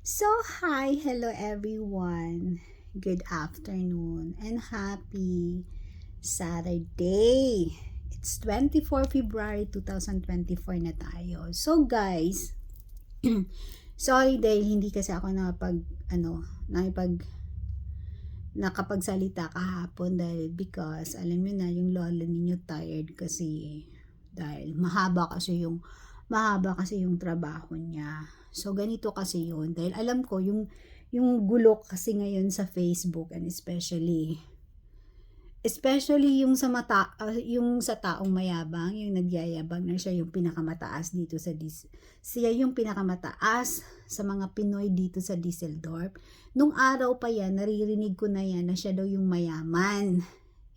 So, hi, hello everyone. Good afternoon and happy Saturday. It's 24 February 2024 na tayo. So, guys, sorry dahil hindi kasi ako nakapagsalita kahapon dahil because alam niyo na yung lolo ninyo tired kasi dahil mahaba kasi yung trabaho niya. So ganito kasi yun dahil alam ko yung gulo kasi ngayon sa Facebook and especially yung sa taong mayabang, yung nagyayabang na siya yung pinakamataas dito siya yung pinakamataas sa mga Pinoy dito sa Düsseldorf. Nung araw pa yan, naririnig ko na yan na siya daw yung mayaman,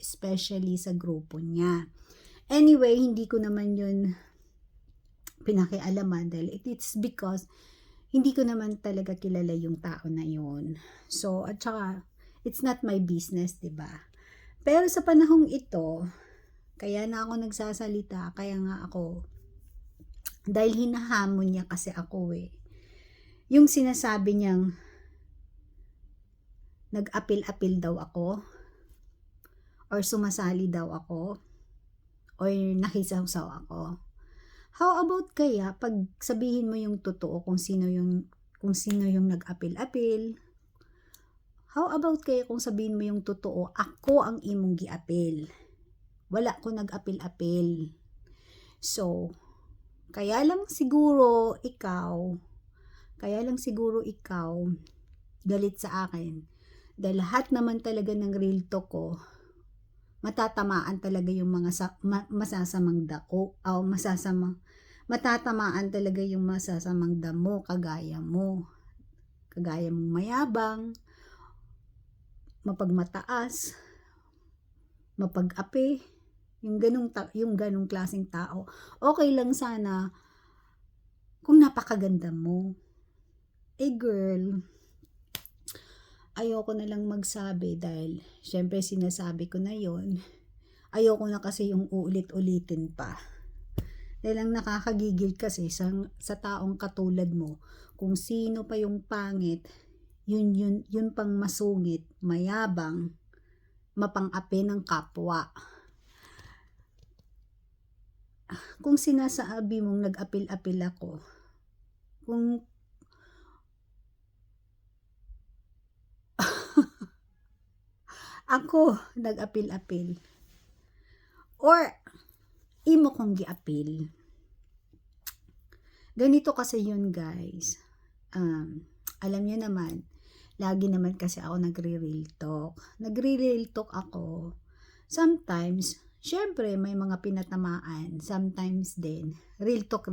especially sa grupo niya. Anyway, hindi ko naman yun pinakialaman dahil it's because hindi ko naman talaga kilala yung tao na yun. So, at saka, it's not my business, 'di ba? Pero sa panahong ito, kaya na ako nagsasalita, kaya nga ako, dahil hinahamon niya kasi ako yung sinasabi niyang nag-apil-apil daw ako, or sumasali daw ako, or nakisawsaw ako. How about kaya pag sabihin mo yung totoo kung sino yung nag-apil-apil? How about kaya kung sabihin mo yung totoo, ako ang imong giapil. Wala ko nag-apil-apil. So, kaya lang siguro ikaw galit sa akin. Dahil lahat naman talaga ng real talk ko, matatamaan talaga yung mga masasamang dako, o matatamaan talaga yung masasamang damo, kagaya mong mayabang, mapagmataas, mapag-api, yung ganung klaseng tao. Okay lang sana kung napakaganda mo. Girl, ayoko na lang magsabi dahil syempre sinasabi ko na yon. Ayoko na kasi yung uulit-ulitin pa. Dahil ang nakakagigil kasi sa taong katulad mo, kung sino pa yung pangit, yun pang masungit, mayabang, mapang-api ng kapwa. Kung sinasabi mong nag-apil-apil ako, kung ako nag-apil-apil, or imo kong giapil, ganito kasi yun guys. Alam niyo naman, lagi naman kasi ako nagre-real talk. Nagre-real talk ako. Sometimes, syempre may mga pinatamaan. Sometimes din, real talk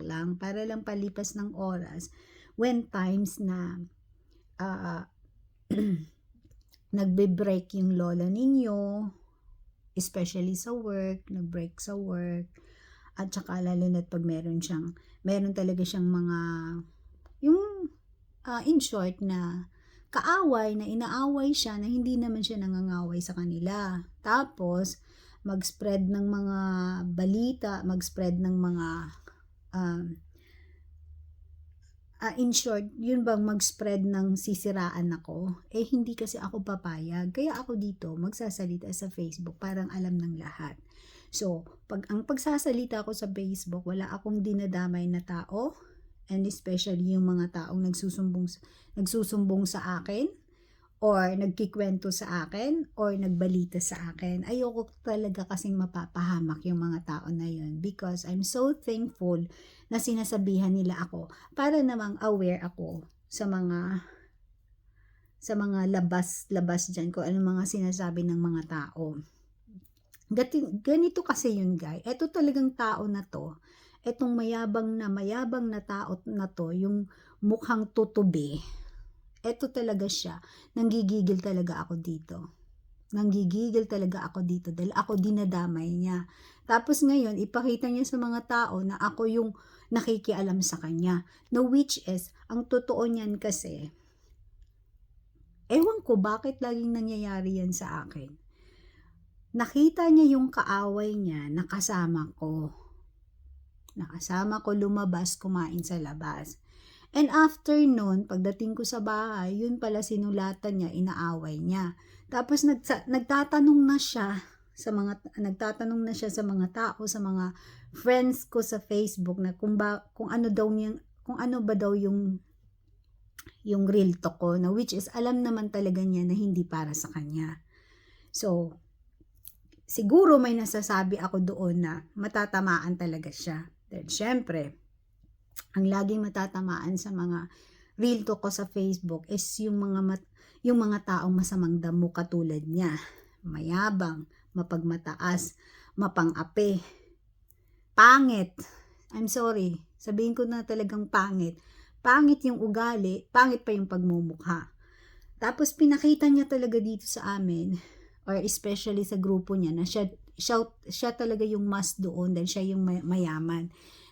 lang. Para lang palipas ng oras. When times na nagbe-break yung lola ninyo, especially sa work, nag-break sa work, at saka lalo na pag meron talaga siyang mga, yung in short na kaaway, na inaaway siya, na hindi naman siya nangangaway sa kanila. Tapos, mag-spread ng mga balita, mag-spread ng mga, in short, yun bang mag-spread ng sisiraan ako? Hindi kasi ako papayag. Kaya ako dito, magsasalita sa Facebook, parang alam ng lahat. So, ang pagsasalita ko sa Facebook, wala akong dinadamay na tao, and especially yung mga taong nagsusumbong sa akin, or nagkikwento sa akin, or nagbalita sa akin. Ayoko talaga kasing mapapahamak yung mga tao na yun, because I'm so thankful na sinasabihan nila ako para namang aware ako sa mga labas dyan, kung ano mga sinasabi ng mga tao. Ganito kasi yun, guys. Ito talagang tao na to, etong mayabang na tao na to, yung mukhang tutubi, eto talaga siya, nanggigigil talaga ako dito dahil ako dinadamay niya. Tapos ngayon, ipakita niya sa mga tao na ako yung nakikialam sa kanya, no, which is, ang totoo niyan kasi, ewan ko bakit laging nangyayari yan sa akin. Nakita niya yung kaaway niya, nakasama ko lumabas, kumain sa labas. And after nun, pagdating ko sa bahay, yun pala sinulatan niya, inaaway niya. Tapos nagtatanong na siya sa mga tao, sa mga friends ko sa Facebook na kung ano ba daw yung real talk ko, na which is alam naman talaga niya na hindi para sa kanya. So, siguro may nasasabi ako doon na matatamaan talaga siya. Dahil syempre, ang laging matatamaan sa mga real talk ko sa Facebook is yung mga taong masamang damo katulad niya. Mayabang, mapagmataas, mapang-api, pangit. I'm sorry, sabihin ko na talagang pangit. Pangit yung ugali, pangit pa yung pagmumukha. Tapos pinakita niya talaga dito sa amin, or especially sa grupo niya, na siya talaga yung mas doon dahil siya yung mayaman.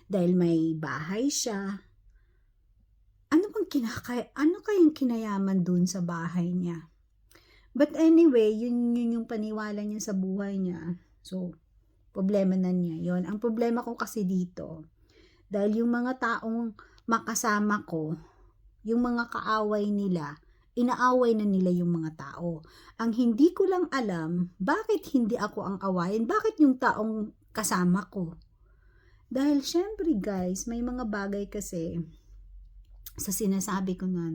Dahil may bahay siya. Ano kayang kinayaman doon sa bahay niya? But anyway, yun yung paniwala niya sa buhay niya. So, problema na niya yon. Ang problema ko kasi dito, dahil yung mga taong makasama ko, yung mga kaaway nila, inaaway na nila yung mga tao. Ang hindi ko lang alam, bakit hindi ako ang awayin? Bakit yung taong kasama ko? Dahil syempre guys, may mga bagay kasi sa sinasabi ko na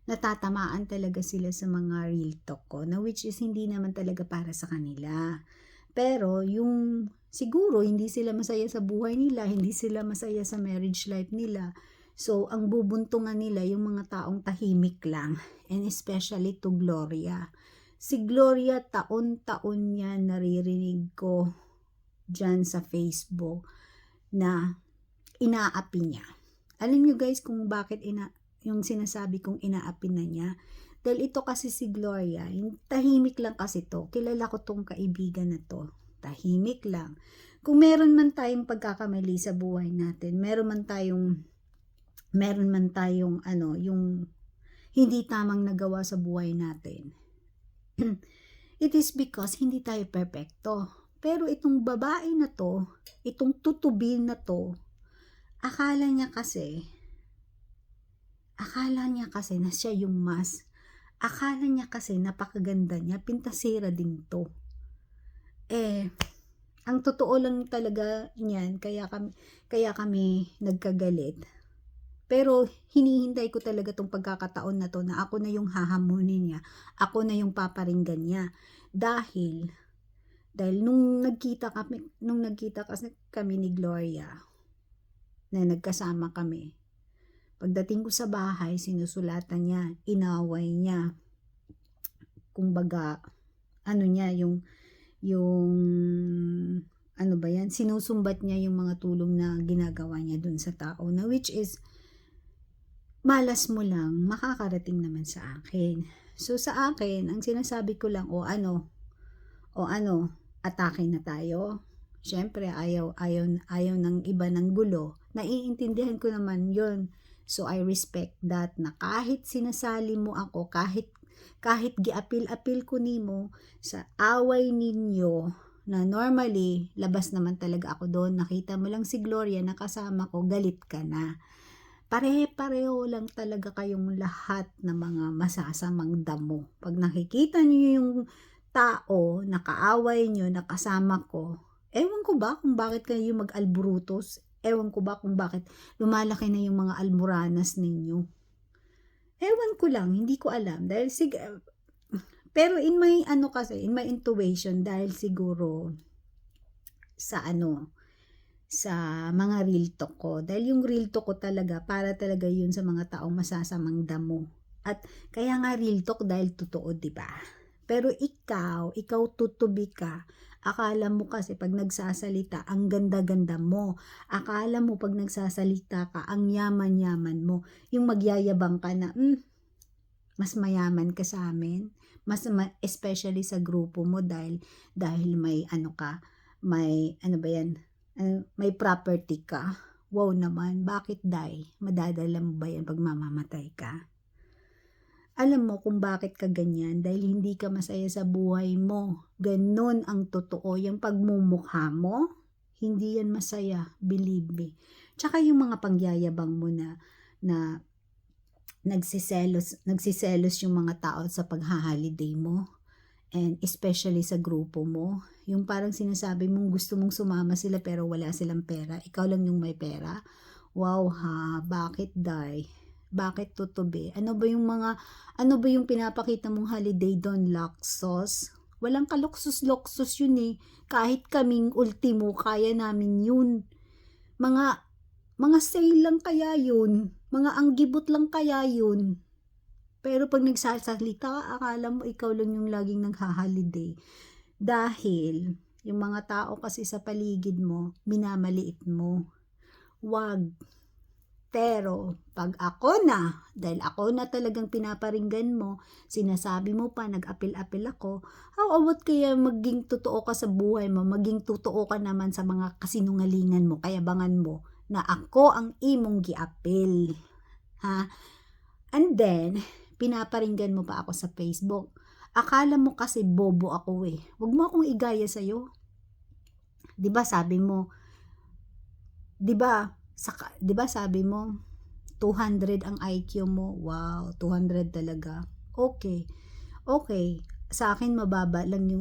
natatamaan talaga sila sa mga real talk ko, na which is hindi naman talaga para sa kanila. Pero yung siguro hindi sila masaya sa buhay nila, hindi sila masaya sa marriage life nila. So, ang bubuntungan nila yung mga taong tahimik lang, and especially to Gloria. Si Gloria, taon-taon niya naririnig ko dyan sa Facebook na inaapi niya. Alam niyo guys kung bakit yung sinasabi kong inaapi na niya? Dahil ito kasi si Gloria, yung tahimik lang kasi to. Kilala ko tong kaibigan na to. Tahimik lang. Kung meron man tayong pagkakamali sa buhay natin, meron man tayong yung hindi tamang nagawa sa buhay natin. It is because hindi tayo perfecto. Pero itong babae na to, itong tutubil na to, akala niya kasi na siya yung mas. Akala niya kasi napakaganda niya, pintasira din to. Ang totoo lang talaga niyan, kaya kami nagkagalit. Pero hinihintay ko talaga tong pagkakataon na to na ako na yung hahamunin niya, ako na yung paparinggan niya. Dahil nung nagkita kasi kami ni Gloria, na nagkasama kami, pagdating ko sa bahay, sinusulatan niya, inaway niya, kumbaga, sinusumbat niya yung mga tulong na ginagawa niya dun sa tao, na which is, malas mo lang, makakarating naman sa akin. So, sa akin, ang sinasabi ko lang, atake na tayo. Siyempre, ayaw ng iba ng gulo. Naiintindihan ko naman yun. So, I respect that, na kahit sinasali mo ako, kahit giapil-apil ko nimo sa away ninyo, na normally, labas naman talaga ako doon, nakita mo lang si Gloria na kasama ko, galit ka na. Pare-pareho lang talaga kayong lahat na mga masasamang damo. Pag nakikita niyo yung tao, nakaaway nyo, nakasama ko, ewan ko ba kung bakit kayo mag-alburutos? Ewan ko ba kung bakit lumalaki na yung mga almoranas ninyo? Ewan ko lang, hindi ko alam. Pero in my intuition, dahil siguro sa mga real talk ko. Dahil yung real talk ko talaga, para talaga yun sa mga taong masasamang damo. At kaya nga real talk dahil totoo, di ba? Pero ikaw tutubi ka. Akala mo kasi pag nagsasalita, ang ganda-ganda mo. Akala mo pag nagsasalita ka, ang yaman-yaman mo. Yung magyayabang ka na, mas mayaman ka sa amin. Especially sa grupo mo dahil may may property ka. Wow naman, bakit madadala mo ba yan pag mamamatay ka? Alam mo kung bakit ka ganyan? Dahil hindi ka masaya sa buhay mo. Ganon ang totoo. Yung pagmumukha mo, hindi yan masaya. Believe me. Tsaka yung mga pangyayabang mo na nagsiselos yung mga tao sa paghaholiday mo. And especially sa grupo mo, yung parang sinasabi mong gusto mong sumama sila pero wala silang pera, ikaw lang yung may pera. Wow ha, bakit day? Bakit tutubi? Ano ba yung pinapakita mong holiday doon? Luxus? Walang kaluksus-luksus yun eh. Kahit kaming ultimo, kaya namin yun. Mga sale lang kaya yun. Mga anggibot lang kaya yun. Pero pag nagsasalita ka, akala mo ikaw lang yung laging naghaholiday. Dahil yung mga tao kasi sa paligid mo, minamaliit mo. Wag. Pero pag ako na, dahil ako na talagang pinaparinggan mo, sinasabi mo pa, nag-apil-apil ako, how about kaya maging totoo ka sa buhay mo, maging totoo ka naman sa mga kasinungalingan mo, kayabangan mo, na ako ang imong giapil. Ha? And then, pinaparinggan mo pa ako sa Facebook. Akala mo kasi bobo ako eh. Huwag mo akong igaya sa'yo. 'Di ba sabi mo, 'di ba sabi mo 200 ang IQ mo. Wow, 200 talaga. Okay. Okay. Sa akin mababa lang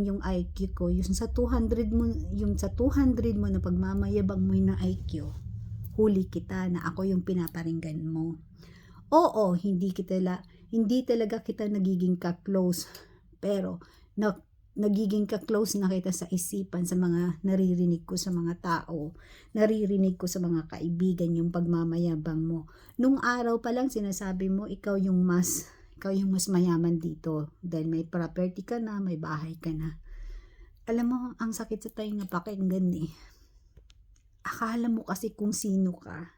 yung IQ ko. Yung sa 200 mo na pagmamayabang mo na IQ. Huli kita na ako yung pinaparinggan mo. Oo, hindi talaga kita nagiging ka-close. Pero nagiging ka-close na kita sa isipan, sa mga naririnig ko sa mga tao, naririnig ko sa mga kaibigan, yung pagmamayabang mo. Nung araw pa lang sinasabi mo ikaw yung mas mayaman dito dahil may property ka na, may bahay ka na. Alam mo, ang sakit sa tainga pakinggan eh. Akala mo kasi kung sino ka.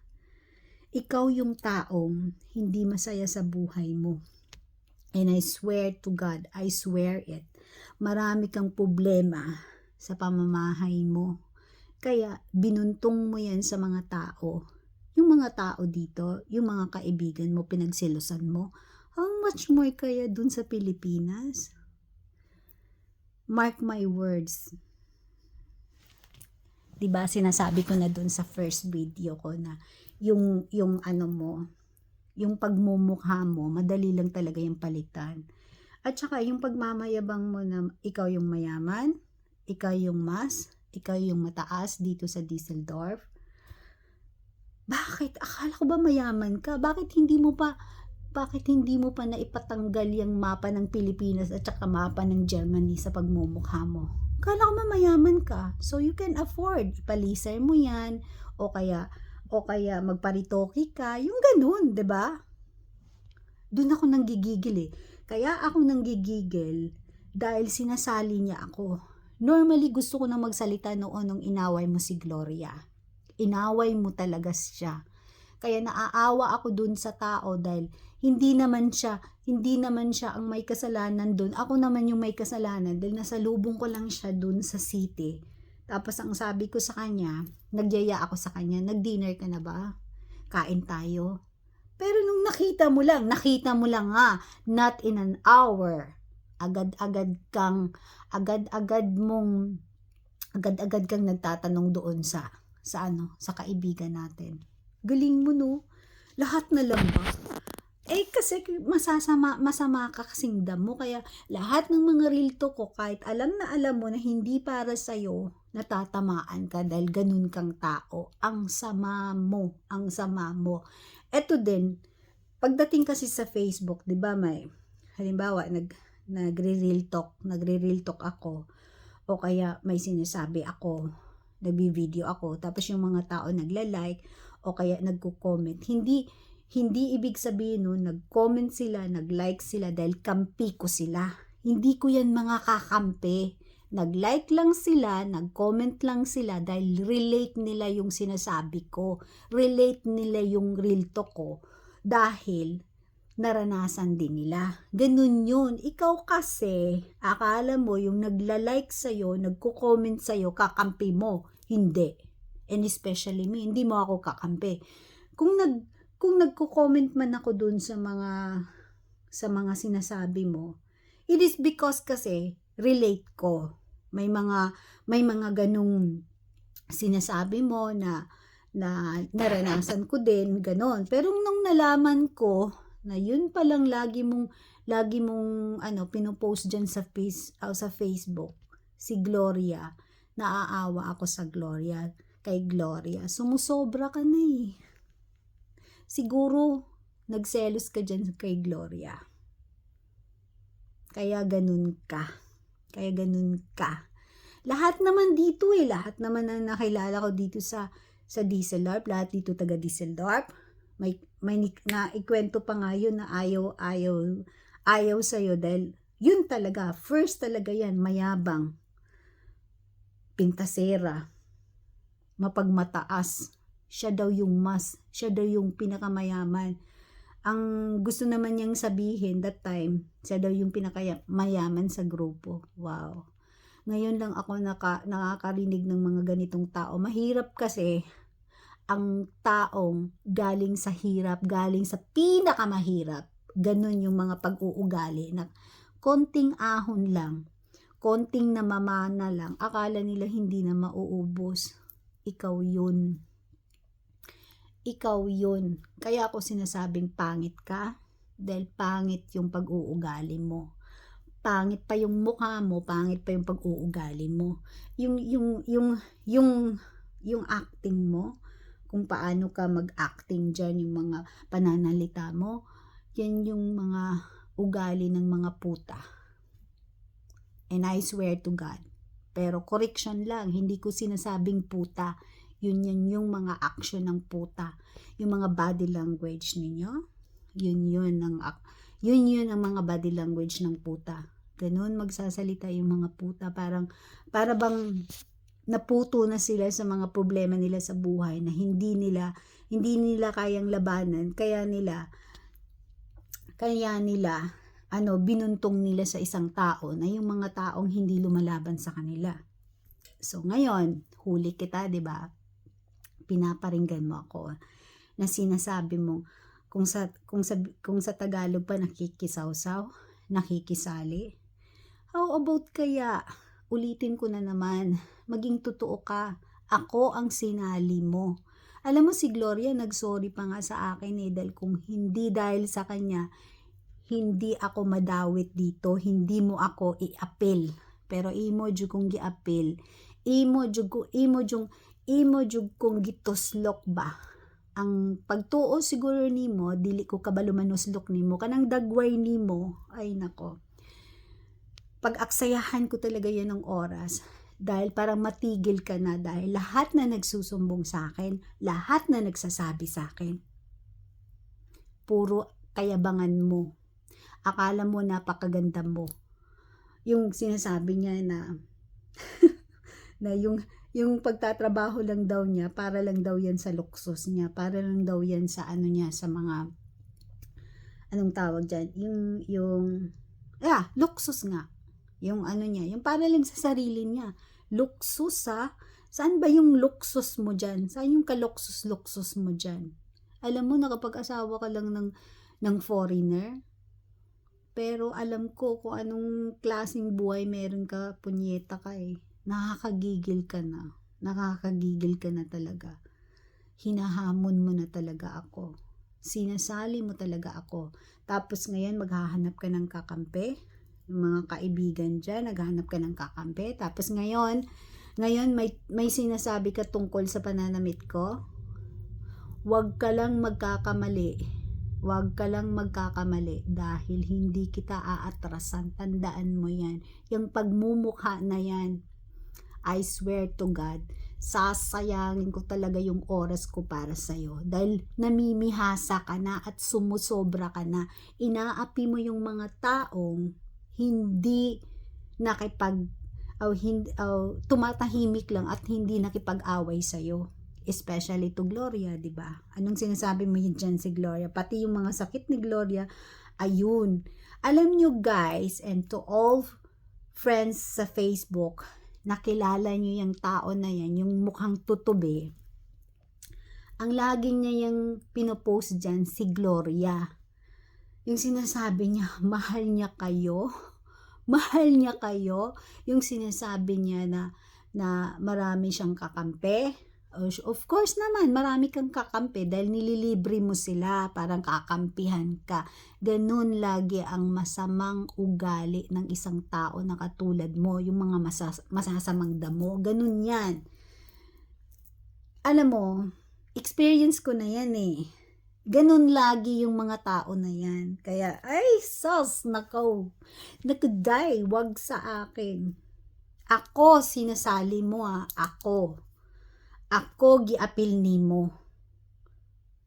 Ikaw yung taong hindi masaya sa buhay mo. And I swear to God, I swear it, marami kang problema sa pamamahay mo. Kaya binuntong mo yan sa mga tao. Yung mga tao dito, yung mga kaibigan mo, pinagselosan mo. How much more kaya dun sa Pilipinas? Mark my words. Diba sinasabi ko na dun sa first video ko na yung ano mo, yung pagmumukha mo, madali lang talaga yung palitan. At saka yung pagmamayabang mo na ikaw yung mayaman, ikaw yung ikaw yung mataas dito sa Düsseldorf. Bakit? Akala ko ba mayaman ka? Bakit hindi mo pa naipatanggal yung mapa ng Pilipinas at saka mapa ng Germany sa pagmumukha mo? Akala ko ba mayaman ka? So you can afford, ipalisay mo yan, o kaya magparitoki ka, yung ganun, 'di ba? Doon ako nanggigigil eh. Kaya ako nanggigigil dahil sinasali niya ako. Normally gusto ko na magsalita noon nung inaway mo si Gloria. Inaway mo talaga siya. Kaya naaawa ako dun sa tao dahil hindi naman siya ang may kasalanan dun. Ako naman yung may kasalanan dahil nasalubong ko lang siya dun sa city. Tapos ang sabi ko sa kanya, nagyaya ako sa kanya, nag-dinner ka na ba? Kain tayo. Pero nung nakita mo lang nga, not in an hour, agad-agad kang nagtatanong doon sa kaibigan natin. Galing mo no? Lahat na lang ba? Kasi masama ka kasing damo, kaya lahat ng mga real talk ko, kahit alam mo na hindi para sa'yo, natatamaan ka dahil ganun kang tao. Ang sama mo. Eto din, pagdating kasi sa Facebook, di ba may, halimbawa, nagre-real talk ako, o kaya may sinasabi ako, nagbi-video ako, tapos yung mga tao nagla-like, o kaya nagko-comment. Hindi ibig sabihin no, nag-comment sila, nag-like sila dahil kampi ko sila. Hindi ko yan mga kakampi. Nag-like lang sila, nag-comment lang sila dahil relate nila yung sinasabi ko. Relate nila yung real talk ko dahil naranasan din nila. Ganun yun. Ikaw kasi, akala mo yung nagla-like sa'yo, nagko-comment sa'yo, kakampi mo. Hindi. And especially me, hindi mo ako kakampi. Kung nagko-comment man ako dun sa mga sinasabi mo, it is because kasi relate ko. May mga ganung sinasabi mo na na naranasan ko din, ganon. Pero nung nalaman ko na yun palang lagi mong pinopost dyan sa Facebook, si Gloria, naaawa ako sa kay Gloria. Sumusobra ka na eh. Siguro, nagselos ka dyan kay Gloria. Kaya ganun ka. Lahat naman dito lahat naman na nakilala ko dito sa Dieseldorf, lahat dito taga Dieseldorf. May naikwento pa nga yun na ayaw sa'yo dahil yun talaga, first talaga yan, mayabang, pintasera, mapagmataas, siya daw yung pinakamayaman. Ang gusto naman niyang sabihin that time, siya daw yung pinakamayaman sa grupo. Wow. Ngayon lang ako nakakarinig ng mga ganitong tao. Mahirap kasi ang taong galing sa hirap, galing sa pinakamahirap. Ganun yung mga pag-uugali na konting ahon lang, konting namamana lang, akala nila hindi na mauubos. Ikaw yun. Kaya ako sinasabing pangit ka, dahil pangit yung pag-uugali mo. Pangit pa yung mukha mo, pangit pa yung pag-uugali mo. Yung acting mo, kung paano ka mag-acting dyan, yung mga pananalita mo, yan yung mga ugali ng mga puta. And I swear to God. Pero correction lang, hindi ko sinasabing puta. Yun yung mga action ng puta. Yung mga body language ninyo, yun ang mga body language ng puta. Ganun magsasalita yung mga puta. Para bang naputo na sila sa mga problema nila sa buhay na hindi nila kayang labanan. Kaya nila binuntong nila sa isang tao na yung mga taong hindi lumalaban sa kanila. So ngayon, huli kita, 'di ba? Pinaparinggan mo ako na sinasabi mo kung sa Tagalog pa nakikisawsaw, nakikisali. How about kaya ulitin ko na naman, maging totoo ka. Ako ang sinali mo. Alam mo si Gloria nagsorry pa nga sa akin dahil kung hindi dahil sa kanya, hindi ako madawit dito, hindi mo ako i-appeal. Pero imo jud kong gi-appeal. Imo jud kong gituslok ba. Ang pagtuo siguro nimo, dili ko kabalo manuslok nimo, kanang dagway nimo, ay nako. Pag-aksayahan ko talaga yan ng oras. Dahil parang matigil ka na dahil lahat na nagsusumbong sa akin, lahat na nagsasabi sa akin, puro kayabangan mo. Akala mo napakaganda mo. Yung sinasabi niya na na yung pagtatrabaho lang daw niya, para lang daw yan sa luksus niya, para lang daw yan sa sa mga anong tawag diyan, luksus nga. Yung niya, yung para lang sa sarili niya. Luksus Saan ba yung luksus mo dyan? Saan yung kaluksus-luksus mo dyan? Alam mo, nakapag-asawa ka lang ng foreigner, pero alam ko kung anong klaseng buhay meron ka, punyeta ka Nakakagigil ka na talaga. Hinahamon mo na talaga ako. Sinasali mo talaga ako. Tapos ngayon maghahanap ka ng kakampi. Yung mga kaibigan dyan, naghahanap ka ng kakampi. Tapos ngayon may sinasabi ka tungkol sa pananamit ko. Huwag ka lang magkakamali dahil hindi kita aatrasan. Tandaan mo yan. Yung pagmumukha na yan, I swear to God, sasayangin ko talaga yung oras ko para sa'yo. Dahil namimihasa ka na at sumusobra ka na. Inaapi mo yung mga taong hindi tumatahimik lang at hindi nakipag-away sa'yo. Especially to Gloria, di ba? Anong sinasabi mo yun dyan si Gloria? Pati yung mga sakit ni Gloria, ayun. Alam nyo guys, and to all friends sa Facebook, nakilala nyo yung tao na yan, yung mukhang tutubi. Ang laging niya yung pinopost dyan, si Gloria. Yung sinasabi niya, mahal niya kayo. Yung sinasabi niya na marami siyang kakampi, Of course naman, marami kang kakampi dahil nililibre mo sila, parang kakampihan ka. Ganun lagi ang masamang ugali ng isang tao na katulad mo, yung mga masasamang damo. Ganun yan. Alam mo, experience ko na yan eh. Ganun lagi yung mga tao na yan. Kaya, ay, sus, nako, nakuday, wag sa akin. Ako, sinasali mo Ako, giapil nimo.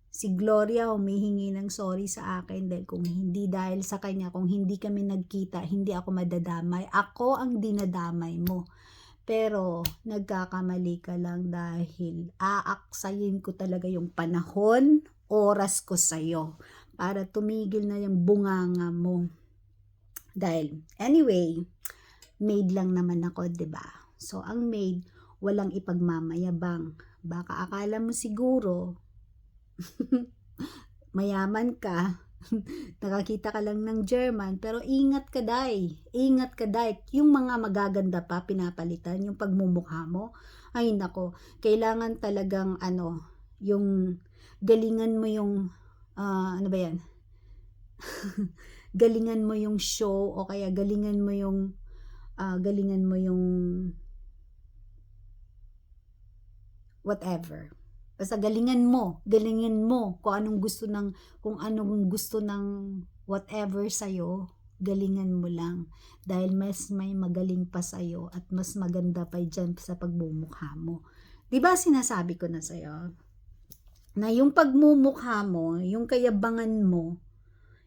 Si Gloria humihingi ng sorry sa akin dahil kung hindi dahil sa kanya, kung hindi kami nagkita, hindi ako madadamay. Ako ang dinadamay mo. Pero nagkakamali ka lang dahil aaksayin ko talaga yung panahon, oras ko sa'yo para tumigil na yung bunganga mo. Dahil, anyway, maid lang naman ako, 'di ba? So, ang maid, walang ipagmamayabang. Baka akala mo siguro, mayaman ka, nakakita ka lang ng German, pero ingat ka day. Ingat ka day. Yung mga magaganda pa, pinapalitan, yung pagmumukha mo, ay nako, kailangan talagang yung galingan mo yung, ano ba yan? Galingan mo yung show o kaya galingan mo yung whatever. Basta galingan mo kung anong gusto ng whatever sa'yo, galingan mo lang. Dahil mas may magaling pa sa'yo at mas maganda pa dyan sa pagmumukha mo. Diba sinasabi ko na sa'yo? Na yung pagmumukha mo, yung kayabangan mo,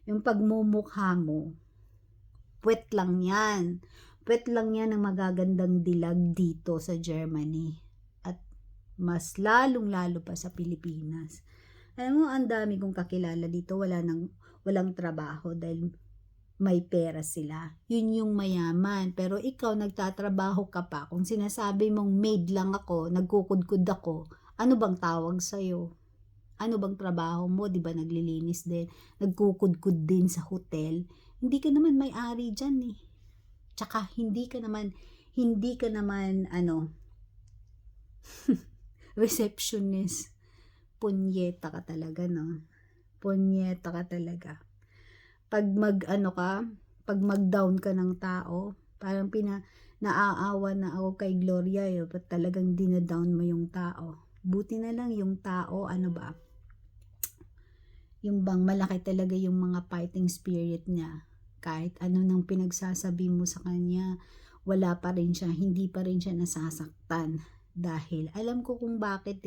yung pagmumukha mo, puwet lang yan. Puwet lang yan ang magagandang dilag dito sa Germany. Mas lalong-lalo pa sa Pilipinas. Alam mo, ang dami kong kakilala dito, walang trabaho dahil may pera sila. Yun yung mayaman. Pero ikaw, nagtatrabaho ka pa. Kung sinasabi mong maid lang ako, nagkukudkud ako, ano bang tawag sa'yo? Ano bang trabaho mo? Di ba naglilinis din? Nagkukudkud din sa hotel? Hindi ka naman may-ari dyan eh. Tsaka hindi ka naman receptionist. Punyeta ka talaga, no? Punyeta ka talaga. Pag mag-down ka ng tao, parang naaawa na ako kay Gloria, ba't talagang dinadown mo yung tao? Buti na lang yung tao, yung bang malaki talaga yung mga fighting spirit niya. Kahit ano nang pinagsasabi mo sa kanya, hindi pa rin siya nasasaktan. Dahil alam ko kung bakit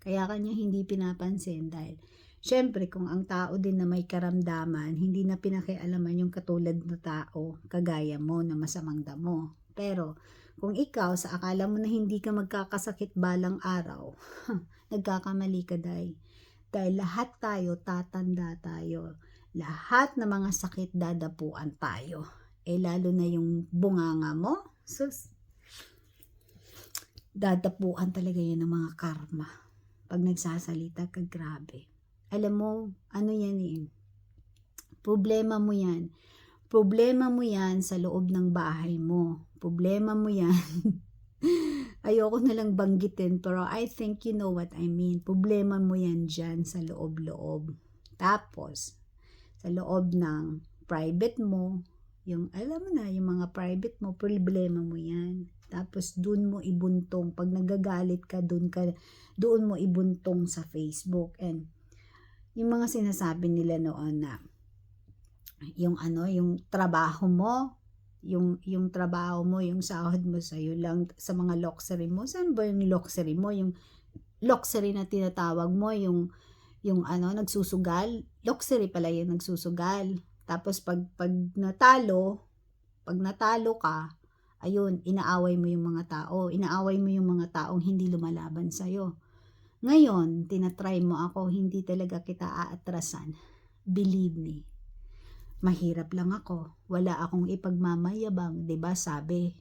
kaya kanya hindi pinapansin dahil syempre kung ang tao din na may karamdaman, hindi na pinakialaman yung katulad na tao, kagaya mo na masamang damo. Pero kung ikaw sa akala mo na hindi ka magkakasakit balang araw, nagkakamali ka dahil lahat tayo tatanda tayo. Lahat na mga sakit dadapuan tayo. Lalo na yung bunganga mo, dadapuan talaga yan ng mga karma. Pag nagsasalita ka, grabe. Alam mo, yan problema mo yan. Problema mo yan sa loob ng bahay mo. Problema mo yan. Ayoko na lang banggitin, pero I think you know what I mean. Problema mo yan dyan sa loob-loob. Tapos, sa loob ng private mo, yung alam mo na, yung mga private mo, problema mo yan. Tapos doon mo ibuntong, pag nagagalit ka, doon mo ibuntong sa Facebook. And yung mga sinasabi nila noon na yung trabaho mo, yung trabaho mo, yung sahod mo sa'yo lang sa mga luxury mo. Saan ba yung luxury mo? Yung luxury na tinatawag mo, yung nagsusugal. Luxury pala yung nagsusugal. Tapos pag natalo ka, ayun, inaaway mo yung mga tao. Inaaway mo yung mga taong hindi lumalaban sa'yo. Ngayon, tinatry mo ako, hindi talaga kita aatrasan. Believe me. Mahirap lang ako. Wala akong ipagmamayabang. 'Di ba sabi?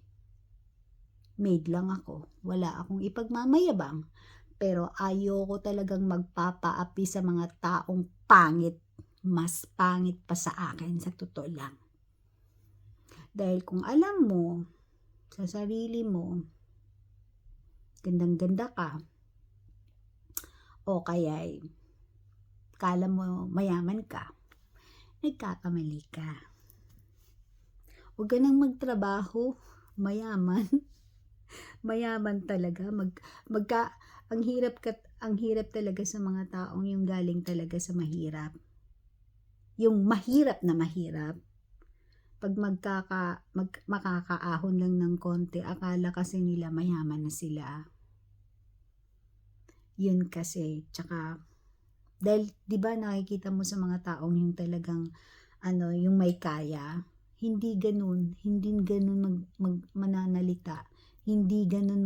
Maid lang ako. Wala akong ipagmamayabang. Pero ayoko talagang magpapaapi sa mga taong pangit. Mas pangit pa sa akin, sa totoo lang. Dahil kung alam mo, sa sarili mo, gandang-ganda ka, o kaya'y kala mo mayaman ka, nagkakamali ka. Huwag ka nang magtrabaho, mayaman. Mayaman talaga. Ang hirap talaga sa mga taong yung galing talaga sa mahirap. Yung mahirap na mahirap. Pag makakaahon lang ng konti, akala kasi nila mayaman na sila. Yun kasi, tsaka, dahil, di ba nakikita mo sa mga taong yung talagang, yung may kaya, hindi ganun mananalita, hindi ganun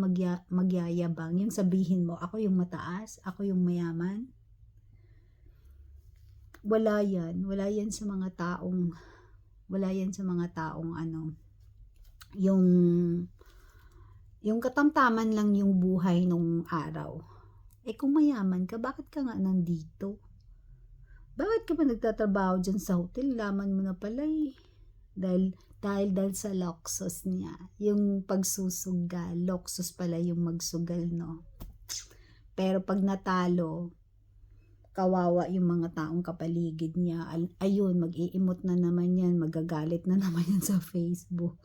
magyayabang, yung sabihin mo, ako yung mataas, ako yung mayaman. Wala yan sa mga taong, yung katamtaman lang yung buhay nung araw. Kung mayaman ka, bakit ka nga nandito? Bakit ka pa nagtatrabaho dyan sa hotel? Laman mo na pala Dahil sa luxus niya. Yung pagsusugal, luxus pala yung magsugal, no? Pero pag natalo, kawawa yung mga taong kapaligid niya. Ayun, mag-iimot na naman yan, magagalit na naman yan sa Facebook.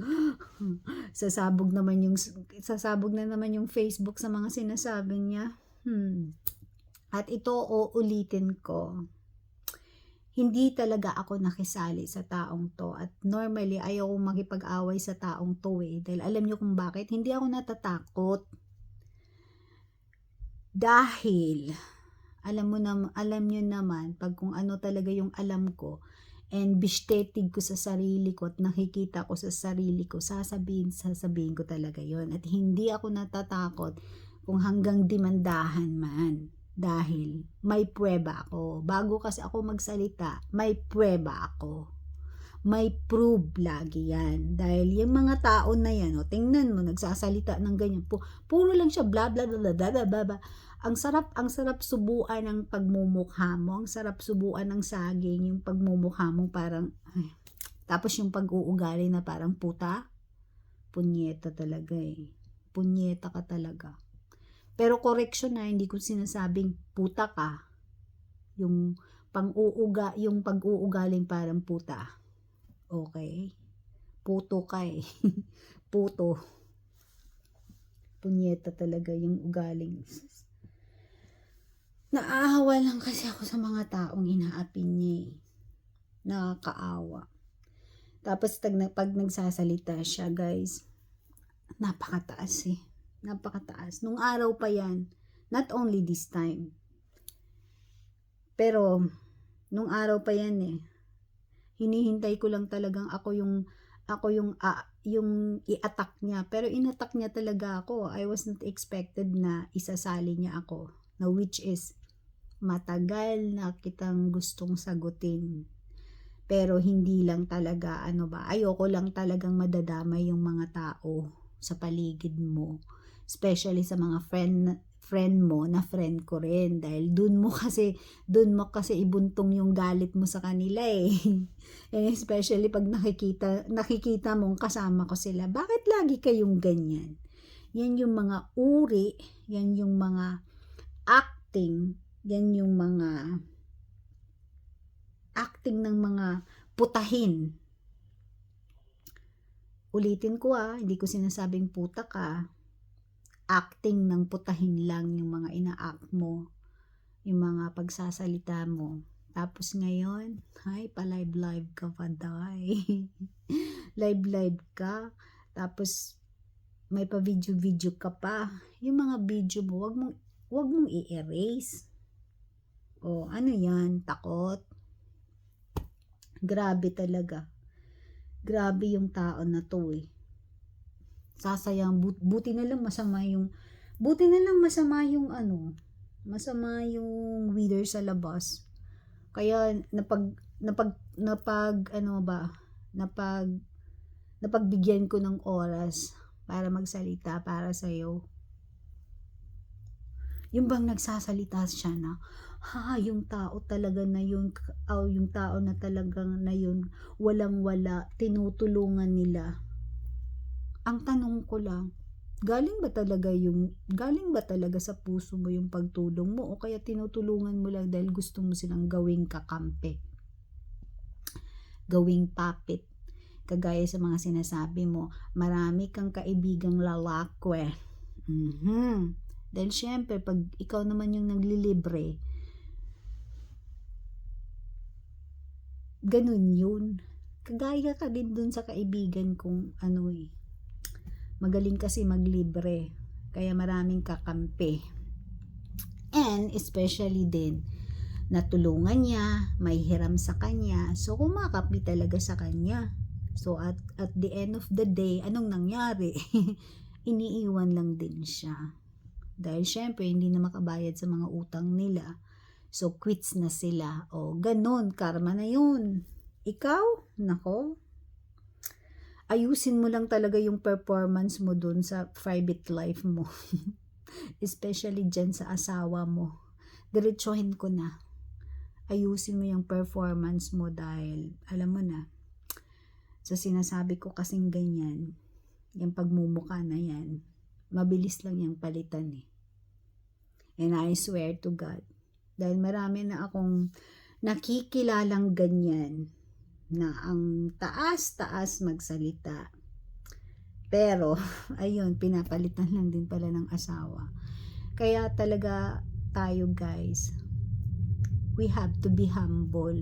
Sasabog na naman yung Facebook sa mga sinasabi niya. At ito, uulitin ko. Hindi talaga ako nakisali sa taong to. At normally, ayaw kong makipag-away sa taong to Dahil alam nyo kung bakit? Hindi ako natatakot. Dahil, alam nyo naman, pag kung ano talaga yung alam ko, and bestetig ko sa sarili ko at nakikita ko sa sarili ko, sasabihin ko talaga yon. At hindi ako natatakot kung hanggang dimandahan man. Dahil may pruweba ako. Bago kasi ako magsalita, may pruweba ako. May prove lagi yan. Dahil yung mga tao na yan, tingnan mo, nagsasalita ng ganyan. Puro lang siya bla bla bla bla bla bla. Ang sarap subuan ng pagmumukha mo. Ang sarap subuan ng saging. Yung pagmumukha mo parang, tapos yung pag-uugali na parang puta. Punyeta talaga Punyeta ka talaga. Pero correction na, hindi ko sinasabing puta ka. Yung pag-uugaling parang puta. Okay? Puto ka Puto. Punyeta talaga yung ugaling. Naaawa lang kasi ako sa mga taong inaapin niya Nakakaawa. Tapos pag nagsasalita siya, guys, napakataas Napakataas. Nung araw pa yan, not only this time. Pero, nung araw pa yan hinihintay ko lang talagang ako yung i-attack niya. Pero in-attack niya talaga ako. I was not expected na isasali niya ako. Na which is, matagal na kitang gustong sagutin. Pero hindi lang talaga, ayoko lang talagang madadamay yung mga tao sa paligid mo. Especially sa mga friend mo na friend ko rin. Dahil dun mo kasi ibuntong yung galit mo sa kanila And especially pag nakikita mong kasama ko sila. Bakit lagi kayong ganyan? Yan yung mga uri, yan yung mga acting, yan yung mga acting ng mga putahin. Ulitin ko hindi ko sinasabing puta ka. Acting ng putahin lang yung mga ina-act mo, yung mga pagsasalita mo. Tapos ngayon, pa-live ka pa, live ka. Tapos may pa-video ka pa. Yung mga video mo, wag mong i-erase. Ano yan? Takot? Grabe talaga. Grabe yung tao na to Sasayang, buti na lang masama yung weather sa labas. Kaya napagbigyan ko ng oras para magsalita para sa'yo. Yung bang nagsasalita siya na, yung tao talaga na yun, yung tao na talagang na yun, walang-wala, tinutulungan nila. Ang tanong ko lang, galing ba talaga sa puso mo yung pagtulong mo, o kaya tinutulungan mo lang dahil gusto mo silang gawing kakampi, gawing puppet? Kagaya sa mga sinasabi mo, marami kang kaibigang lalakwe. Dahil syempre, pag ikaw naman yung naglilibre, ganun yun. Kagaya ka din dun sa kaibigan kong magaling kasi maglibre. Kaya maraming kakampi. And especially din, natulungan niya, may hiram sa kanya. So, kumakampi talaga sa kanya. So, at the end of the day, anong nangyari? Iniiwan lang din siya. Dahil syempre, hindi na makabayad sa mga utang nila. So, quits na sila. O, ganun, karma na yun. Ikaw, nako, ayusin mo lang talaga yung performance mo dun sa private life mo. Especially dyan sa asawa mo. Diretsuhin ko na. Ayusin mo yung performance mo dahil, alam mo na, sa sinasabi ko kasing ganyan, yung pagmumuka na yan, mabilis lang yung palitan eh. And I swear to God, dahil marami na akong nakikilalang ganyan, na ang taas-taas magsalita. Pero, ayun, pinapalitan lang din pala ng asawa. Kaya talaga tayo guys, we have to be humble.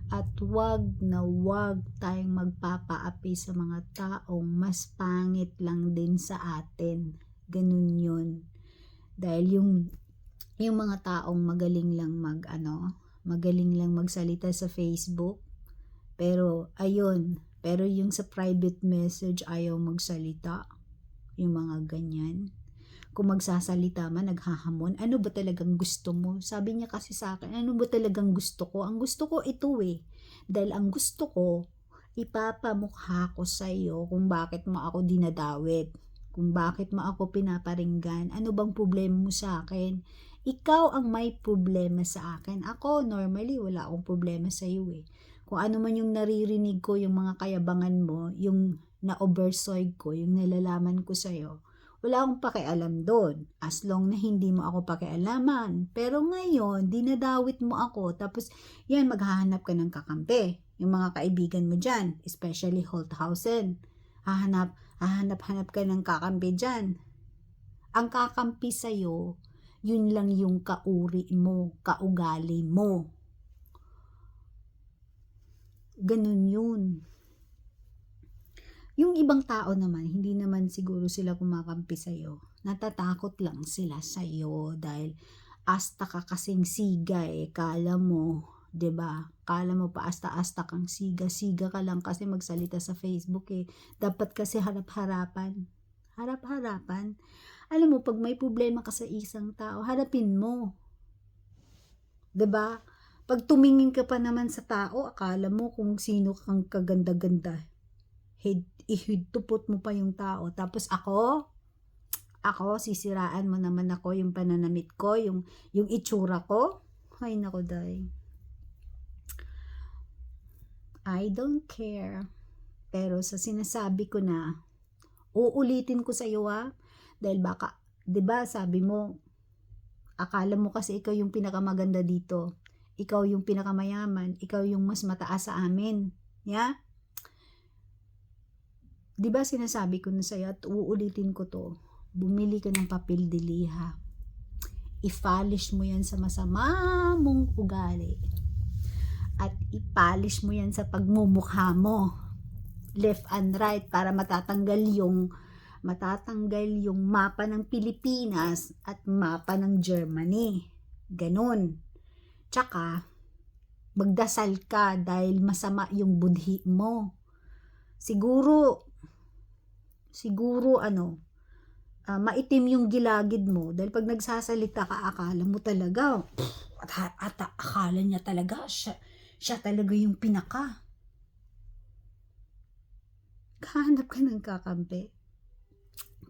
At wag na wag tayong magpapaapi sa mga taong mas pangit lang din sa atin. Ganun yun. Dahil yung mga taong magaling lang magaling lang magsalita sa Facebook, pero yung sa private message ayaw magsalita, yung mga ganyan. Kung magsasalita man, naghahamon, ano ba talagang gusto mo? Sabi niya kasi sa akin, ano ba talagang gusto ko? Ang gusto ko ito eh. Dahil ang gusto ko, ipapamukha ko sa iyo kung bakit mo ako dinadawit, kung bakit mo ako pinaparinggan. Ano bang problema mo sa akin? Ikaw ang may problema sa akin. Ako, normally, wala akong problema sa iyo eh. Kung ano man yung naririnig ko, yung mga kayabangan mo, yung na-oversoy ko, yung nalalaman ko sa'yo, wala akong pakialam doon. As long na hindi mo ako pakialaman. Pero ngayon, dinadawit mo ako. Tapos, yan, maghahanap ka ng kakampi. Yung mga kaibigan mo dyan, especially Holthausen. Hahanap ka ng kakampi dyan. Ang kakampi sa'yo, yun lang yung kauri mo, kaugali mo. Ganun yun. Yung ibang tao naman, hindi naman siguro sila kumakampi sa'yo. Natatakot lang sila sa'yo dahil asta ka kasing siga eh. Kala mo, 'di ba? Kala mo pa asta kang siga ka lang kasi magsalita sa Facebook eh. Dapat kasi harap-harapan. Harap-harapan. Alam mo, pag may problema ka sa isang tao, harapin mo. 'Di ba? Pag tumingin ka pa naman sa tao, akala mo kung sino kang kaganda-ganda. Ihidtupot mo pa yung tao. Tapos ako, sisiraan mo naman ako, yung pananamit ko, yung itsura ko. Ay, nako, day. I don't care. Pero sa sinasabi ko na, uulitin ko sa iyo dahil baka, 'di ba, sabi mo, akala mo kasi ikaw yung pinakamaganda dito. Ikaw yung pinakamayaman, ikaw yung mas mataas sa amin. Yeah? 'Di ba sinasabi ko na sa'yo at uulitin ko to, bumili ka ng papel de liha. I-polish mo yan sa masama mong ugali. At i-polish mo yan sa pagmumukha mo. Left and right para matatanggal yung mapa ng Pilipinas at mapa ng Germany. Ganon. Tsaka, magdasal ka dahil masama yung budhi mo. Siguro maitim yung gilagid mo dahil pag nagsasalita ka, akala mo talaga, at akala niya talaga, siya talaga yung pinaka. Kahanap ka ng kakampi.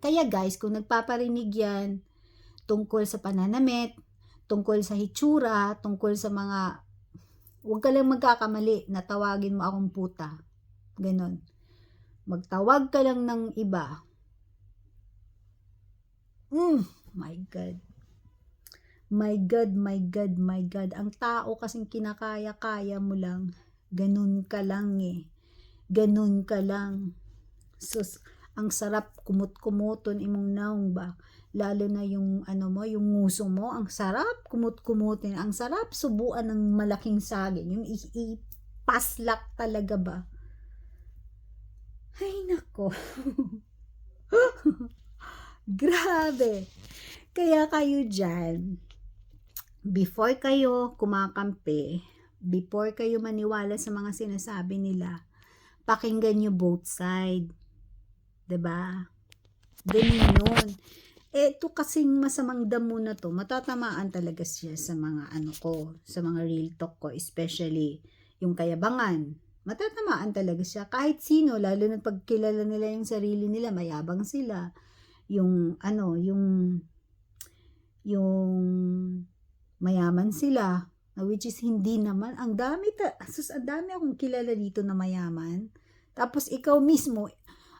Kaya guys, kung nagpaparinig yan tungkol sa pananamit, tungkol sa hitsura, tungkol sa mga, huwag ka lang magkakamali na tawagin mo akong puta. Ganon. Magtawag ka lang ng iba. My God. My God, my God, my God. Ang tao kasing kinakaya-kaya mo lang. Ganun ka lang eh. Ganun ka lang. Sus, ang sarap kumut-kumuton imong naong ba. Lalo na yung ano mo, yung nguso mo, ang sarap kumut-kumutin. Ang sarap subuan ng malaking saging. Yung ipaslak talaga ba. Ay nako. Grabe. Kaya kayo dyan, before kayo kumakampi, before kayo maniwala sa mga sinasabi nila, pakinggan nyo both side. 'Di ba? Ganun yun. Ito kasing masamang damo na to, matatamaan talaga siya sa mga ano ko, sa mga real talk ko, especially yung kayabangan. Matatamaan talaga siya. Kahit sino, lalo na pagkilala nila yung sarili nila, mayabang sila. Yung ano, yung mayaman sila, which is hindi naman, ang dami akong kilala dito na mayaman. Tapos ikaw mismo,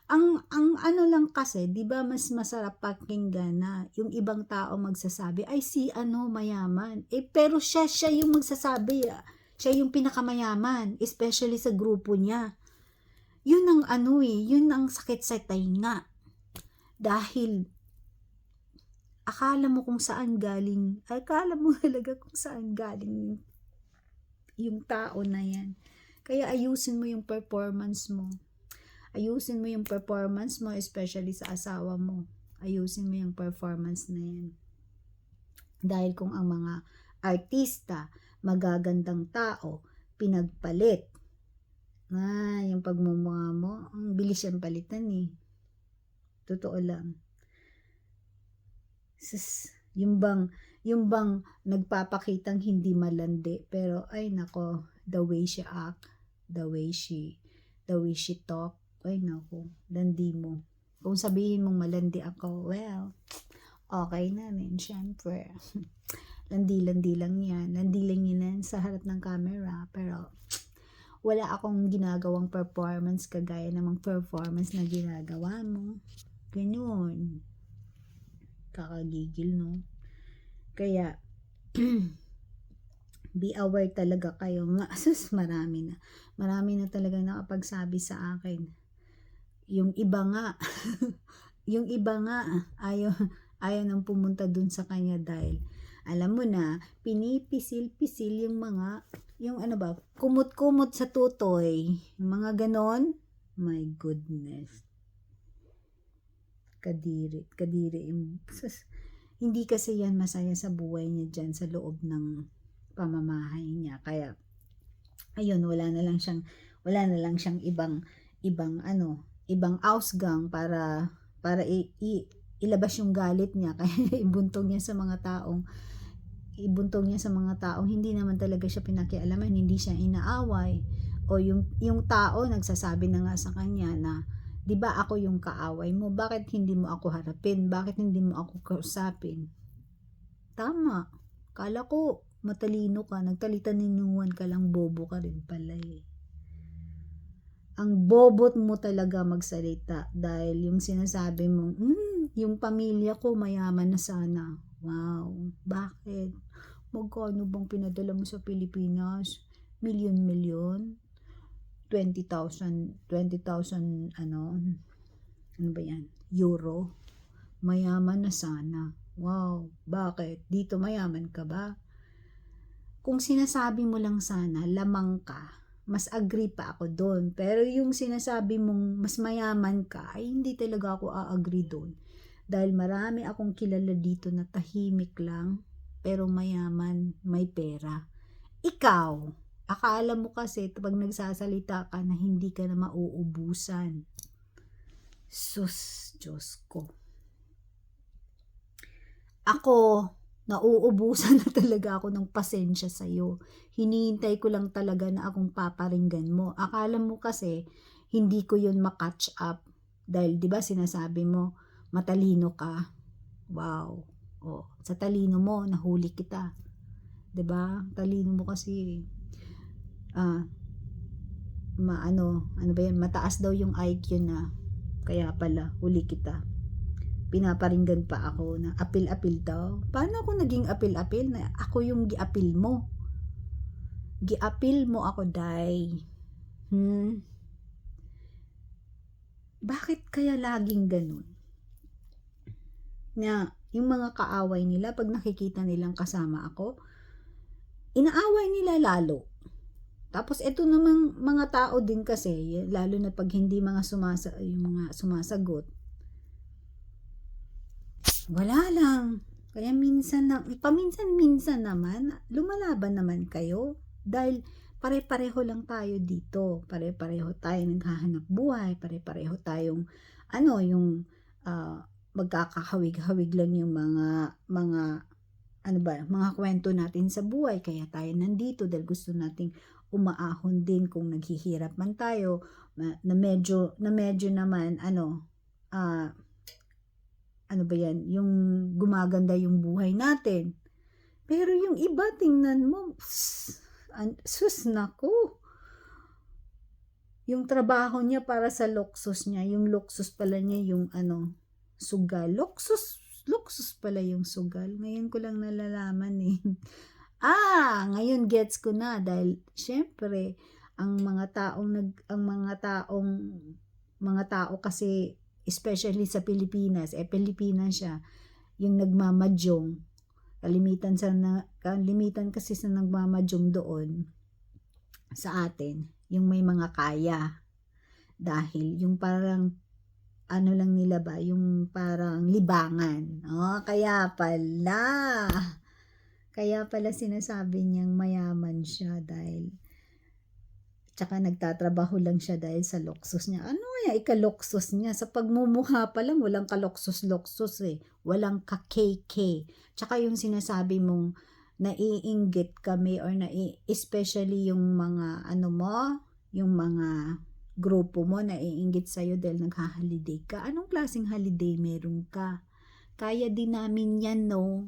ang ano lang kasi, 'di ba mas masarap pakinggan na yung ibang tao magsasabi, ay si ano mayaman. Pero siya yung magsasabi, siya yung pinakamayaman, especially sa grupo niya. Yun ang ano yun ang sakit sa tainga. Dahil akala mo talaga kung saan galing yung tao na yan. Kaya ayusin mo yung performance mo. Ayusin mo yung performance mo, especially sa asawa mo. Ayusin mo yung performance na yan. Dahil kung ang mga artista, magagandang tao, pinagpalit, yung pagmumukha mo, ang bilis yung palitan eh. Totoo lang. Yung bang nagpapakitang hindi malandi, pero ay nako, the way she act, the way she talk, ay nako, landi mo. Kung sabihin mong malandi ako, well, okay na rin, syempre. Landi lang yan sa harap ng camera, pero wala akong ginagawang performance kagaya namang performance na ginagawa mo. Ganyan. Kakagigil, no? Kaya, be aware talaga kayo. Marami na talaga nakapagsabi sa akin. Yung iba nga, ayaw nang pumunta dun sa kanya dahil, alam mo na, pinipisil-pisil yung kumot-kumot sa tutoy. Yung mga ganon, my goodness. Kadiri. Hindi kasi yan masaya sa buhay niya dyan sa loob ng pamamahay niya. Kaya, ayun, wala na lang siyang ibang ausgang para ilabas yung galit niya. Kaya ibuntong niya sa mga taong hindi naman talaga siya pinakialaman, hindi siya inaaway. O yung tao nagsasabi na nga sa kanya na, di ba ako yung kaaway mo? Bakit hindi mo ako harapin? Bakit hindi mo ako kausapin? Tama. Kala ko matalino ka. Nagtalita-ninuan ka lang. Bobo ka rin pala eh. Ang bobot mo talaga magsalita. Dahil yung sinasabi mo, yung pamilya ko mayaman na sana. Wow. Bakit? Magkano bang pinadala mo sa Pilipinas? Milyon-milyon? 20,000 ano ba yan? Euro. Mayaman na sana. Wow, bakit? Dito mayaman ka ba? Kung sinasabi mo lang sana, lamang ka, mas agree pa ako doon. Pero yung sinasabi mong mas mayaman ka, ay hindi talaga ako a-agree doon. Dahil marami akong kilala dito na tahimik lang, pero mayaman, may pera. Ikaw, akala mo kasi pag nagsasalita ka na hindi ka na mauubusan. Sus, Diyos ko. Ako, nauubusan na talaga ako ng pasensya sa'yo. Hinihintay ko lang talaga na akong paparinggan mo. Akala mo kasi hindi ko yun makatch up. Dahil 'di ba sinasabi mo, matalino ka. Wow. Sa talino mo, nahuli kita. 'Di ba? Talino mo kasi ano ba yan, mataas daw yung IQ na, kaya pala huli kita. pinaparinggan pa ako na apil-apil daw. Paano ako naging apil-apil? Na ako yung giapil mo. Giapil mo ako, day. Bakit kaya laging ganun? Na yung mga kaaway nila, pag nakikita nilang kasama ako, inaaway nila lalo. Tapos ito namang mga tao din kasi, lalo na pag hindi yung mga sumasagot, wala lang. Kaya paminsan-minsan naman, lumalaban naman kayo. Dahil pare-pareho lang tayo dito. Pare-pareho tayo naghahanap buhay. Pare-pareho tayong, magkakahawig-hawig lang yung mga kwento natin sa buhay. Kaya tayo nandito dahil gusto nating umaahon din kung naghihirap man tayo. Na medyo naman, yung gumaganda yung buhay natin. Pero yung iba, tingnan mo, sus nako. Yung trabaho niya para sa luxus niya, yung luxus pala niya yung sugal. Luxus pala yung sugal. Ngayon ko lang nalalaman eh. Ngayon gets ko na dahil syempre ang mga tao kasi especially sa Pilipinas, Pilipinas siya, yung nagmamadyong, kalimitan kasi sa nagmamadyong doon sa atin, yung may mga kaya, dahil yung parang lang nila ba, yung parang libangan, kaya pala sinasabi niyang mayaman siya dahil tsaka nagtatrabaho lang siya dahil sa luxus niya. Ano kaya ika-luxus niya? Sa pagmumukha pa lang, walang ka-luxus eh. Walang ka-KK. Tsaka yung sinasabi mong naiinggit kami or especially yung mga yung mga grupo mo naiinggit sa'yo dahil nagha-holiday ka. Anong klaseng holiday meron ka? Kaya din namin yan, no?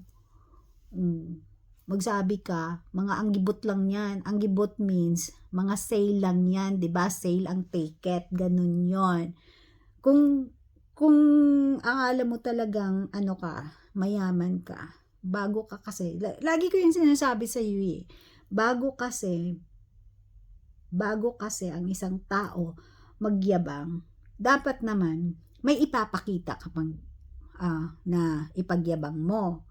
Magsabi ka, mga anggibot lang yan. Anggibot means, mga sale lang yan, 'di ba? Sale ang ticket, ganun 'yon. Kung akala mo talagang mayaman ka, bago ka kasi, lagi ko yung sinasabi sa iyo eh. Bago kasi ang isang tao magyabang, dapat naman may ipapakita ka pang na ipagyabang mo.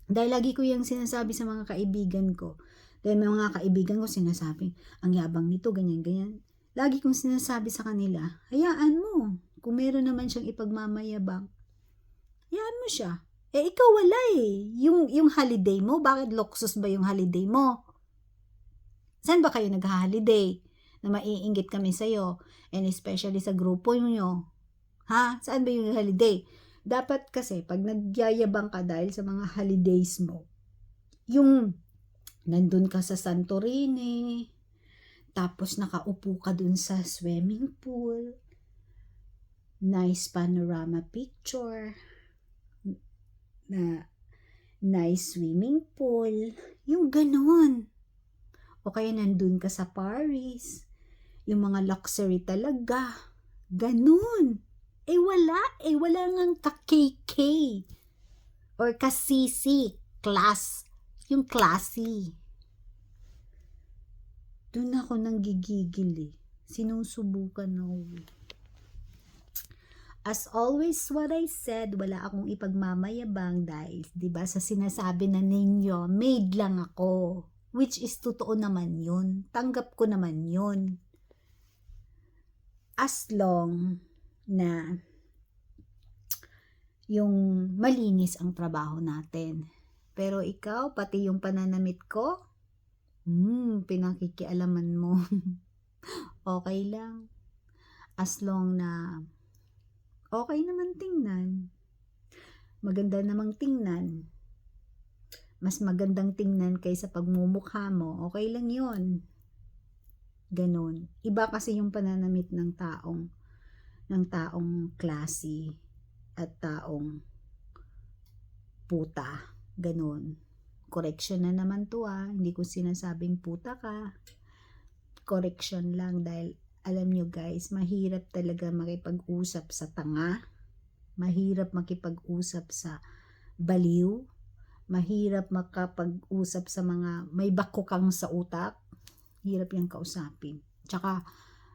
Dahil lagi ko yung sinasabi sa mga kaibigan ko. Dahil may mga kaibigan ko sinasabi, ang yabang nito, ganyan-ganyan. Lagi kong sinasabi sa kanila, hayaan mo. Kung meron naman siyang ipagmamayabang, hayaan mo siya. Ikaw wala eh. Yung holiday mo, bakit luxus ba yung holiday mo? Saan ba kayo nag-holiday? Na maiinggit kami sa'yo. And especially sa grupo nyo. Saan ba yung holiday? Dapat kasi, pag nagyayabang ka dahil sa mga holidays mo, yung nandun ka sa Santorini, tapos nakaupo ka dun sa swimming pool, nice panorama picture, na nice swimming pool, yung ganon. O kaya nandun ka sa Paris, yung mga luxury talaga, ganon. Wala ngang ka-KK or ka-CC, class, yung classy. Doon ako nang gigigil eh. Sinusubukan ako. As always what I said, wala akong ipagmamayabang dahil, 'di ba, sa sinasabi na ninyo, made lang ako. Which is totoo naman 'yun. Tanggap ko naman 'yun. As long na yung malinis ang trabaho natin. Pero ikaw, pati yung pananamit ko, pinakikialaman mo. Okay lang. As long na okay naman tingnan. Maganda namang tingnan. Mas magandang tingnan kaysa pagmumukha mo. Okay lang yon. Ganon. Iba kasi yung pananamit ng taong classy at taong puta. Ganon. Correction na naman to Hindi ko sinasabing puta ka. Correction lang dahil alam nyo guys, mahirap talaga makipag-usap sa tanga. Mahirap makipag-usap sa baliw. Mahirap makapag-usap sa mga may bakukang sa utak. Hirap yung kausapin. Tsaka,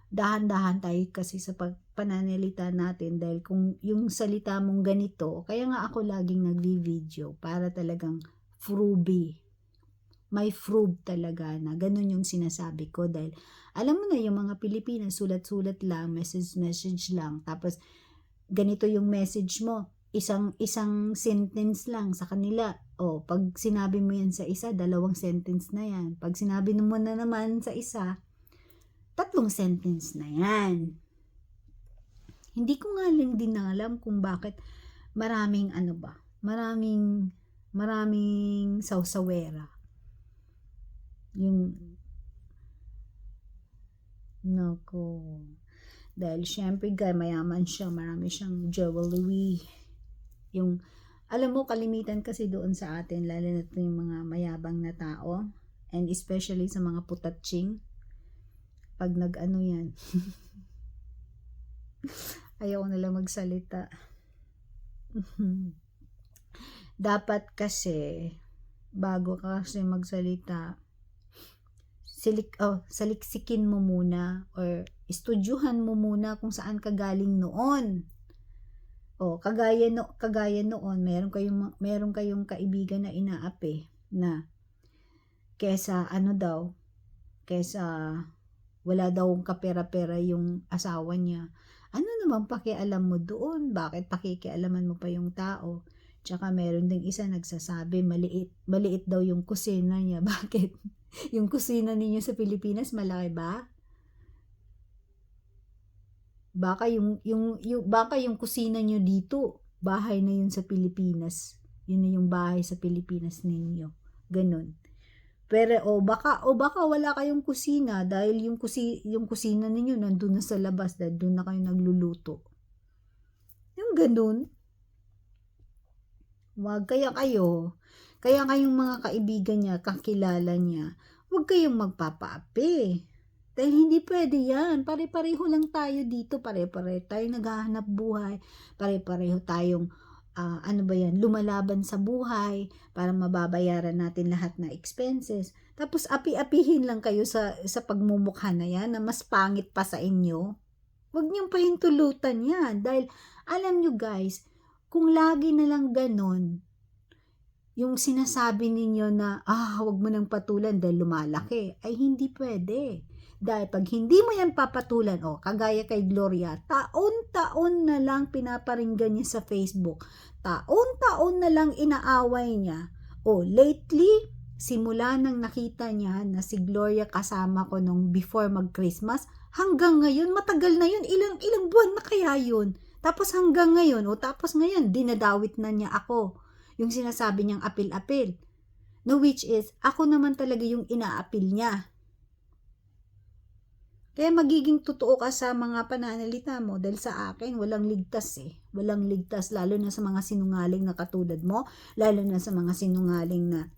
dahan-dahan tayo kasi sa pananalita natin dahil kung yung salita mong ganito, kaya nga ako laging nagvi-video para talagang fruby. May frub talaga na ganun yung sinasabi ko dahil alam mo na yung mga Pilipinas, sulat-sulat lang, message lang, tapos ganito yung message mo, isang sentence lang sa kanila. O, pag sinabi mo yan sa isa, 2 sentence na yan. Pag sinabi mo na naman sa isa, 3 sentence na yan. Hindi ko nga lang din alam kung bakit maraming maraming sawsawera. Yung nako. Dahil syempre mayaman siya, marami siyang jewelry. Yung alam mo, kalimitan kasi doon sa atin, lalo na yung mga mayabang na tao, and especially sa mga putatsing, pag nag-ano yan, ayaw na lang magsalita. Dapat kasi, bago ka kasi magsalita, saliksikin mo muna, or estudyuhan mo muna kung saan ka galing noon. O, kagaya noon, meron kayong kaibigan na inaapi na kesa wala daw kapera-pera yung asawa niya. Ano naman pakialam mo doon? Bakit pakikialaman mo pa yung tao? Tsaka meron ding isa nagsasabi, maliit daw yung kusina niya. Bakit? Yung kusina ninyo sa Pilipinas malaki ba? Baka yung kusina nyo dito, bahay na yun sa Pilipinas. Yun na yung bahay sa Pilipinas ninyo. Ganun. Pero baka wala kayong kusina dahil yung kusina ninyo nandun na sa labas dahil doon na kayo nagluluto. Yung ganun. Kaya kayong mga kaibigan niya, kakilala niya, huwag kayong magpapaapi. Dahil hindi pwede yan. Pare-pareho lang tayo dito. Pare-pareho tayo naghahanap buhay. Pare-pareho tayong, lumalaban sa buhay para mababayaran natin lahat na expenses. Tapos api-apihin lang kayo sa pagmumukha na yan na mas pangit pa sa inyo. Huwag niyong pahintulutan yan. Dahil alam niyo guys, kung lagi na lang ganon, yung sinasabi ninyo na, huwag mo nang patulan dahil lumalaki, ay hindi pwede. Dahil pag hindi mo yan papatulan, kagaya kay Gloria, taon-taon na lang pinaparinggan niya sa Facebook. Taon-taon na lang inaaway niya. Lately, simula nang nakita niya na si Gloria kasama ko nung before mag-Christmas, hanggang ngayon, matagal na yun, ilang buwan na kaya yun. Tapos hanggang ngayon, tapos ngayon, dinadawit na niya ako. Yung sinasabi niyang apil-apil. No, which is, ako naman talaga yung inaapil niya. Kaya magiging totoo ka sa mga pananalita mo dahil sa akin walang ligtas Walang ligtas lalo na sa mga sinungaling na katulad mo, lalo na sa mga sinungaling na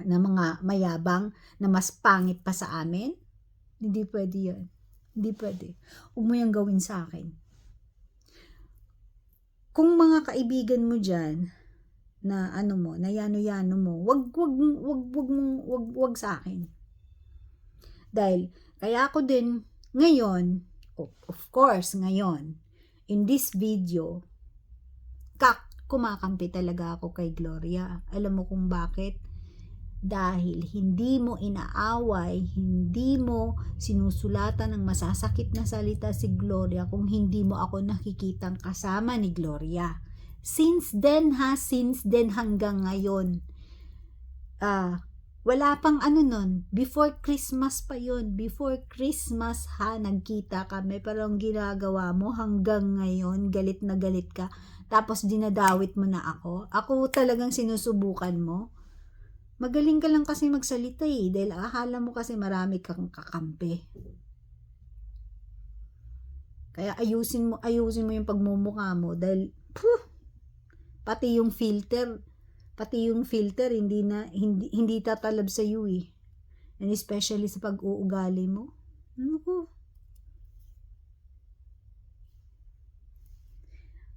mga mayabang na mas pangit pa sa amin. Hindi pwede yan. Hindi pwede. Huwag mo yung gawin sa akin. Kung mga kaibigan mo diyan na na yano-yano mo, wag sa akin. Dahil kaya ako din ngayon, of course ngayon, in this video, kumakampi talaga ako kay Gloria. Alam mo kung bakit? Dahil hindi mo inaaway, hindi mo sinusulatan ng masasakit na salita si Gloria kung hindi mo ako nakikitang kasama ni Gloria. Since then hanggang ngayon, wala pang nun, before Christmas pa yun, before Christmas nagkita kami, pero ang ginagawa mo hanggang ngayon, galit na galit ka, tapos dinadawit mo na ako talagang sinusubukan mo. Magaling ka lang kasi magsalita dahil akala mo kasi marami kang kakampi. Kaya ayusin mo yung pagmumukha mo dahil pati yung filter hindi tatalab sa iyo and especially sa pag-uugali mo. Naku.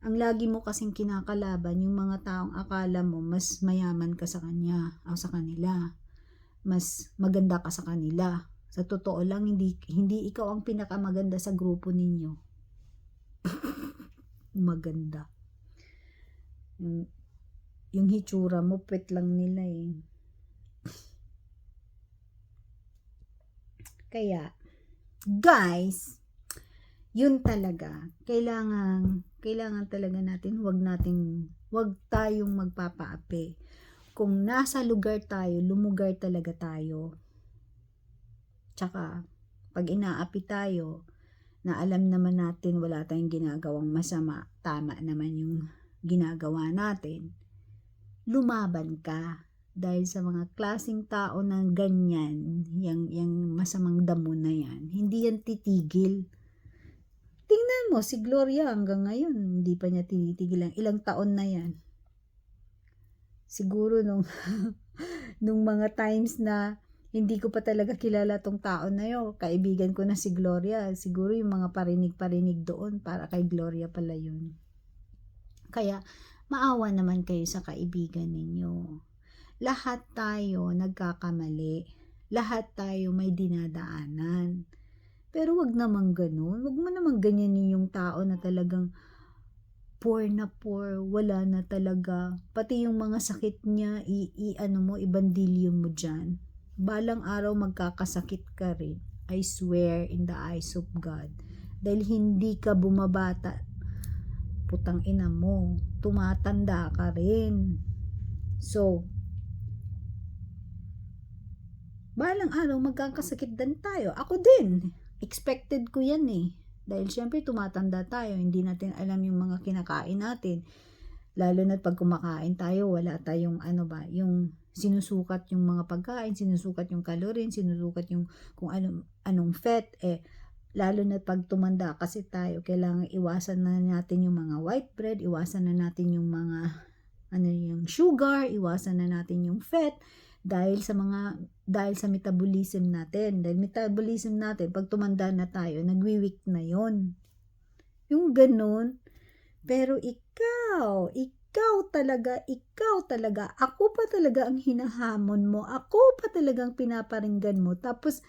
Ang lagi mo kasing kinakalaban yung mga taong akala mo mas mayaman ka sa kanya o sa kanila. Mas maganda ka sa kanila. Sa totoo lang, hindi ikaw ang pinakamaganda sa grupo ninyo. Maganda. Yung hitsura mo, pwet lang nila eh. Kaya, guys, yun talaga. Kailangan talaga natin, wag tayong magpapaapi. Kung nasa lugar tayo, lumugar talaga tayo. Tsaka, pag inaapi tayo, na alam naman natin wala tayong ginagawang masama, tama naman yung ginagawa natin, lumaban ka. Dahil sa mga klaseng tao na ganyan, yung masamang damo na yan, hindi yan titigil. Tingnan mo, si Gloria hanggang ngayon, hindi pa niya tinitigil. Ilang taon na yan. Siguro nung mga times na hindi ko pa talaga kilala tong tao na yun, kaibigan ko na si Gloria, siguro yung mga parinig-parinig doon, para kay Gloria pala yun. Kaya, maawa naman kayo sa kaibigan ninyo. Lahat tayo nagkakamali. Lahat tayo may dinadaanan. Pero wag naman ganun. Wag mo naman ganyanin yung tao na talagang poor na poor, wala na talaga. Pati yung mga sakit niya, ibandilyo mo dyan. Balang araw magkakasakit ka rin. I swear in the eyes of God. Dahil hindi ka bumabata. Putang ina mo. Tumatanda ka rin. So, balang araw magkakasakit din tayo. Ako din. Expected ko yan eh. Dahil syempre tumatanda tayo. Hindi natin alam yung mga kinakain natin. Lalo na pag kumakain tayo, wala tayong yung sinusukat yung mga pagkain, sinusukat yung calories, sinusukat yung kung anong fat. Lalo na pag tumanda kasi tayo, kailangan iwasan na natin yung mga white bread, iwasan na natin yung mga yung sugar, iwasan na natin yung fat. Dahil sa metabolism natin. Dahil metabolism natin, pag tumanda na tayo, nagwi-weak na yon. Yung ganun. Pero ikaw talaga, ako pa talaga ang hinahamon mo. Ako pa talagang pinaparinggan mo. Tapos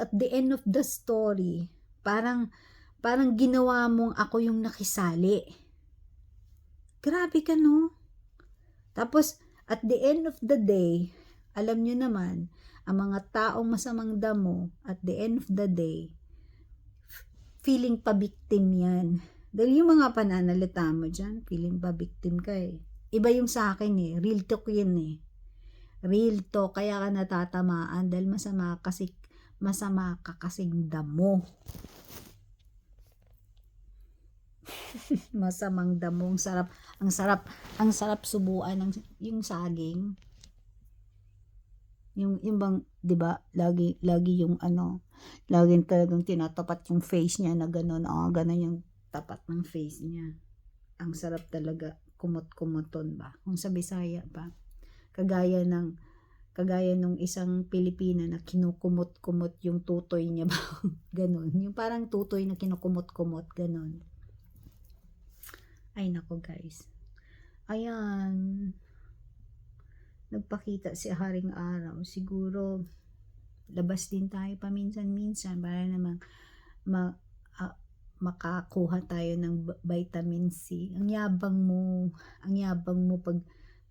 at the end of the story, parang ginawa mong ako yung nakisali. Grabe ka, no? Tapos, at the end of the day, alam nyo naman, ang mga taong masamang damo, at the end of the day, feeling pa-victim yan. Dahil yung mga pananalita mo dyan, feeling pa-victim ka eh. Iba yung sa akin eh, real talk yun eh. Real talk, kaya ka natatamaan dahil masama ka kasing damo. Masamang damo, ang sarap subuan ng yung saging. Yung bang, 'di ba? Lagi yung laging talagang tinatapat yung face niya na gano'n. Gano'n yung tapat ng face niya. Ang sarap talaga, kumot-kumoton ba? Kung sa Bisaya pa. Kagaya nung isang Pilipina na kinukumot-kumot yung tutoy niya ba? Gano'n. Yung parang tutoy na kinukumot-kumot, gano'n. Ay nako guys. Ayan. Nagpakita si Haring Araw. Siguro labas din tayo paminsan-minsan para namang makakuha tayo ng vitamin C. Ang yabang mo pag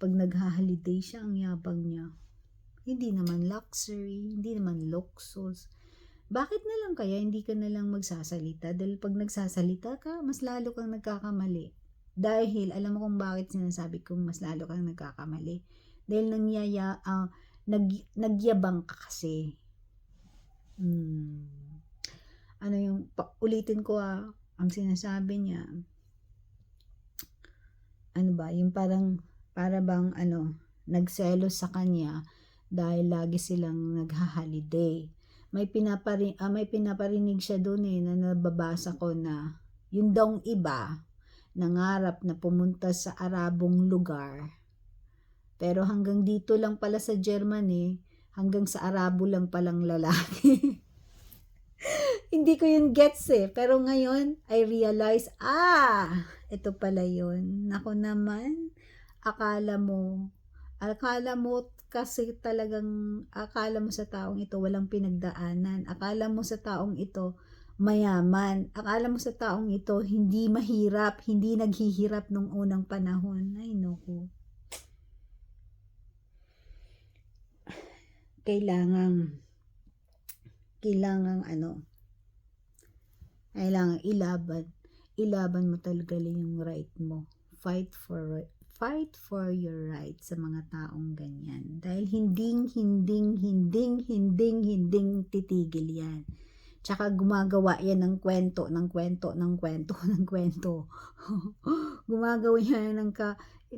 nagha-holiday siya, ang yabang niya. Hindi naman luxury, hindi naman luxus. Bakit na lang kaya hindi ka na lang magsasalita? Dahil pag nagsasalita ka, mas lalo kang nagkakamali. Dahil, alam mo kung bakit sinasabi kong mas lalo kang nagkakamali. Dahil nagyabang ka kasi. Ulitin ko ang sinasabi niya. Yung para bang nagselos sa kanya dahil lagi silang nagha-holiday. May pinaparinig siya doon na nababasa ko na yun daw iba nangarap na pumunta sa Arabong lugar. Pero hanggang dito lang pala sa Germany, hanggang sa Arabo lang palang lalaki. Hindi ko yun gets eh. Pero ngayon, I realize, ito pala yun. Naku naman, akala mo kasi talagang, akala mo sa taong ito walang pinagdaanan. Akala mo sa taong ito mayaman. Akala mo sa taong ito hindi mahirap, hindi naghihirap nung unang panahon. Ay, naku. Kailangan ilaban mo talaga yung right mo. Fight for your right sa mga taong ganyan. Dahil hinding titigil yan. Tsaka gumagawa yan ng kwento. Gumagawa yan ng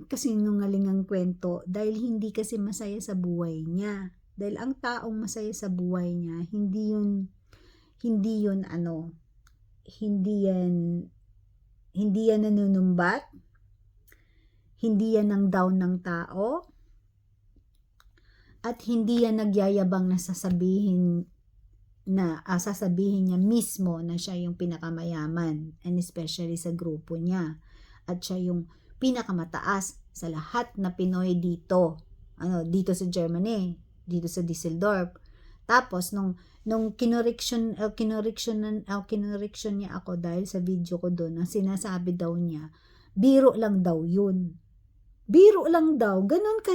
kasinungalingang kwento dahil hindi kasi masaya sa buhay niya. Dahil ang taong masaya sa buhay niya, hindi yan nanunumbat, hindi yan ang down ng tao, at hindi yan nagyayabang na sasabihin niya mismo na siya yung pinakamayaman, and especially sa grupo niya, at siya yung pinakamataas sa lahat na Pinoy dito sa Germany, dito sa Düsseldorf. Tapos nung kinoreksyon niya ako dahil sa video ko doon, ang sinasabi daw niya, biro lang daw yun. Biro lang daw. Ganun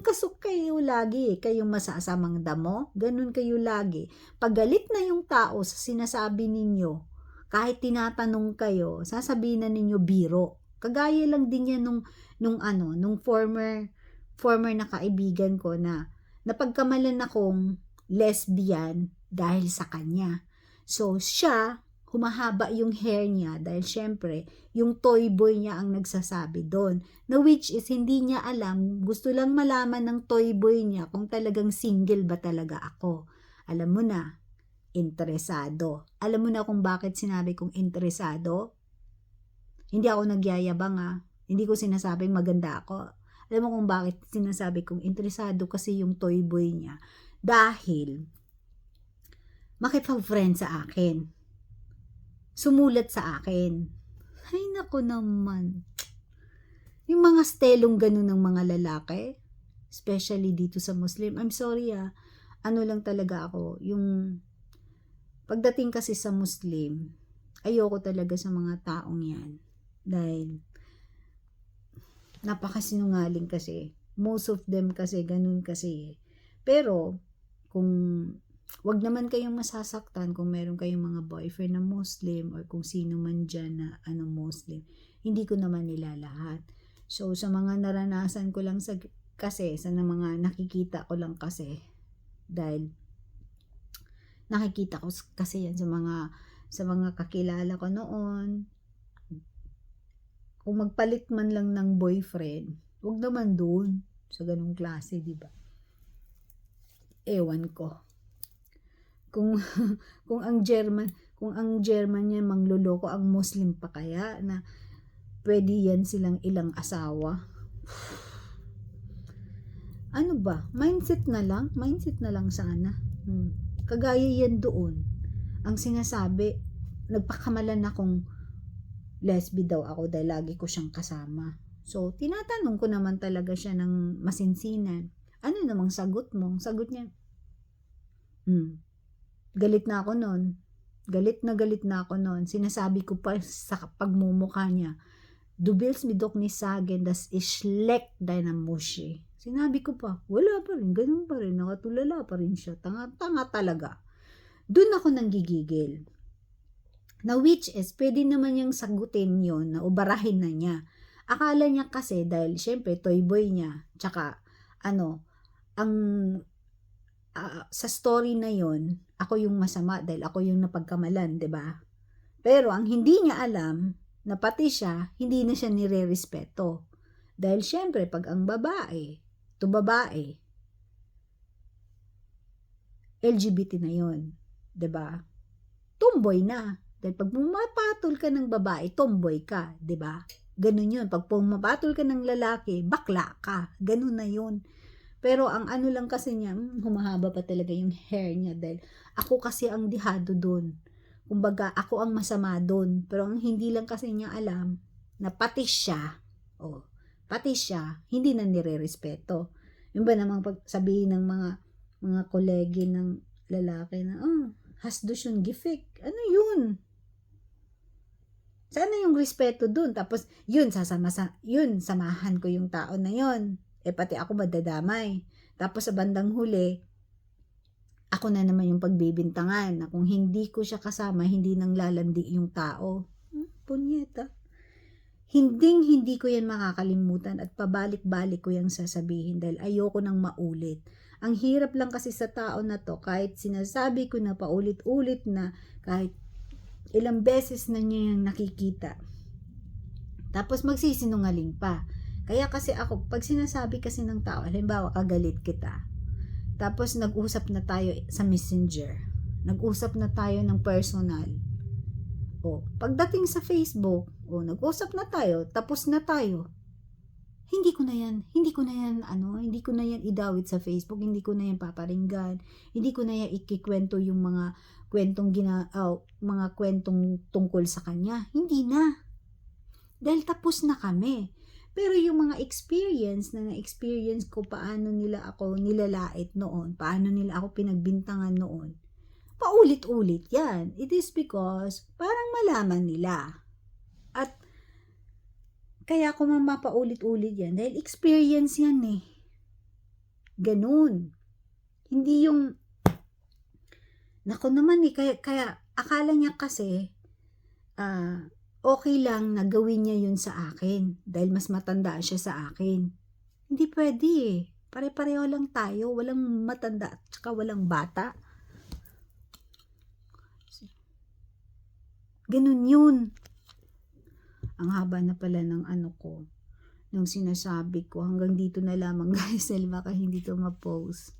kasok kayo lagi. Kayong masasamang damo. Ganun kayo lagi. Pag galit na yung tao sa sinasabi ninyo, kahit tinatanong kayo, sasabihin na ninyo biro. Kagaya lang din yan nung former na kaibigan ko na napagkamalan akong lesbian dahil sa kanya. So, siya, humahaba yung hair niya dahil syempre, yung toy boy niya ang nagsasabi doon. Na which is, hindi niya alam, gusto lang malaman ng toy boy niya kung talagang single ba talaga ako. Alam mo na, interesado. Alam mo na kung bakit sinabi kong interesado? Hindi ako nagyayabang Hindi ko sinasabing maganda ako. Alam mo kung bakit sinasabi kong interesado kasi yung toy boy niya. Dahil, makipag-friend sa akin. Sumulat sa akin. Ay, naku naman. Yung mga stelong ganun ng mga lalaki, especially dito sa Muslim, I'm sorry ano lang talaga ako, yung pagdating kasi sa Muslim, ayoko talaga sa mga taong yan. Dahil, napakasinungaling kasi. Most of them kasi, ganun kasi. Pero, kung wag naman kayong masasaktan kung meron kayong mga boyfriend na Muslim or kung sino man dyan na Muslim, hindi ko naman nila lahat. So, sa mga naranasan ko lang sa mga nakikita ko lang kasi, dahil nakikita ko kasi yan sa mga kakilala ko noon. Kung magpalit man lang ng boyfriend, wag naman doon sa ganung klase, di ba? Ewan ko. Kung ang German niya mangloloko, ang Muslim pa kaya na pwede yan silang ilang asawa. Ano ba? Mindset na lang sana. Kagaya yan doon. Ang sinasabi, nagpakamalan akong lesbi daw ako dahil lagi ko siyang kasama. So, tinatanong ko naman talaga siya ng masinsinan. Ano namang sagot mo? Sagot niya, galit na ako noon. Galit na ako noon. Sinasabi ko pa sa pagmumukha niya, du willst mir doch nicht sagen, das ist schlecht deiner Muschi. Sinabi ko pa, wala pa rin, ganun pa rin, nakatulala pa rin siya. Tanga talaga. Doon ako nanggigigil. Na which is, pwede naman niyang sagutin yon na ubarahin na niya. Akala niya kasi, dahil syempre, toy boy niya, tsaka, sa story na yon, ako yung masama dahil ako yung napagkamalan, 'di ba? Pero ang hindi niya alam, na pati siya, hindi na siya nire-respeto. Dahil syempre, pag ang babae, LGBT na yon, 'di ba? Tomboy na. Dahil pag pumapatol ka ng babae, tomboy ka, 'di ba? Ganun 'yun. Pag pumapatol ka ng lalaki, bakla ka. Ganun na 'yun. Pero ang ano lang kasi niya, humahaba pa talaga yung hair niya dahil ako kasi ang dihado dun. Kumbaga, ako ang masama dun. Pero ang hindi lang kasi niya alam na pati siya, hindi na nire-respeto. Yung ba namang pagsabihin ng mga kolegi ng lalaki na, hasdos yung gifik. Ano yun? Sana yung respeto dun? Tapos, samahan ko yung tao na yun. Pati ako madadamay. Tapos sa bandang huli, ako na naman yung pagbibintangan na kung hindi ko siya kasama, hindi nang lalandi yung tao. Punyeta. Hindi ko yan makakalimutan at pabalik-balik ko yung sasabihin dahil ayoko nang maulit. Ang hirap lang kasi sa tao na to, kahit sinasabi ko na paulit-ulit na, kahit ilang beses na niya yung nakikita. Tapos magsisinungaling pa. Kaya kasi ako, pag sinasabi kasi ng tao, halimbawa kagalit kita, tapos nag-usap na tayo sa Messenger, nag-usap na tayo ng personal, pagdating sa Facebook, nag-usap na tayo, tapos na tayo, hindi ko na yan idawit sa Facebook, hindi ko na yan paparinggan, hindi ko na yan ikikwento yung mga kwentong tungkol sa kanya. Hindi na. Dahil tapos na kami. Pero yung mga experience na na-experience ko, paano nila ako nilalait noon, paano nila ako pinagbintangan noon, paulit-ulit yan. It is because parang malaman nila. At kaya ko mapaulit-ulit yan dahil experience yan eh. Ganun. Hindi yung nako naman eh, kaya akala niya kasi okay lang na gawin niya yun sa akin dahil mas matanda siya sa akin. Hindi pwede eh. Pare-pareho lang tayo. Walang matanda at saka walang bata. Ganun yun. Ang haba na pala ng nung sinasabi ko. Hanggang dito na lamang guys dahil baka hindi to ma-post.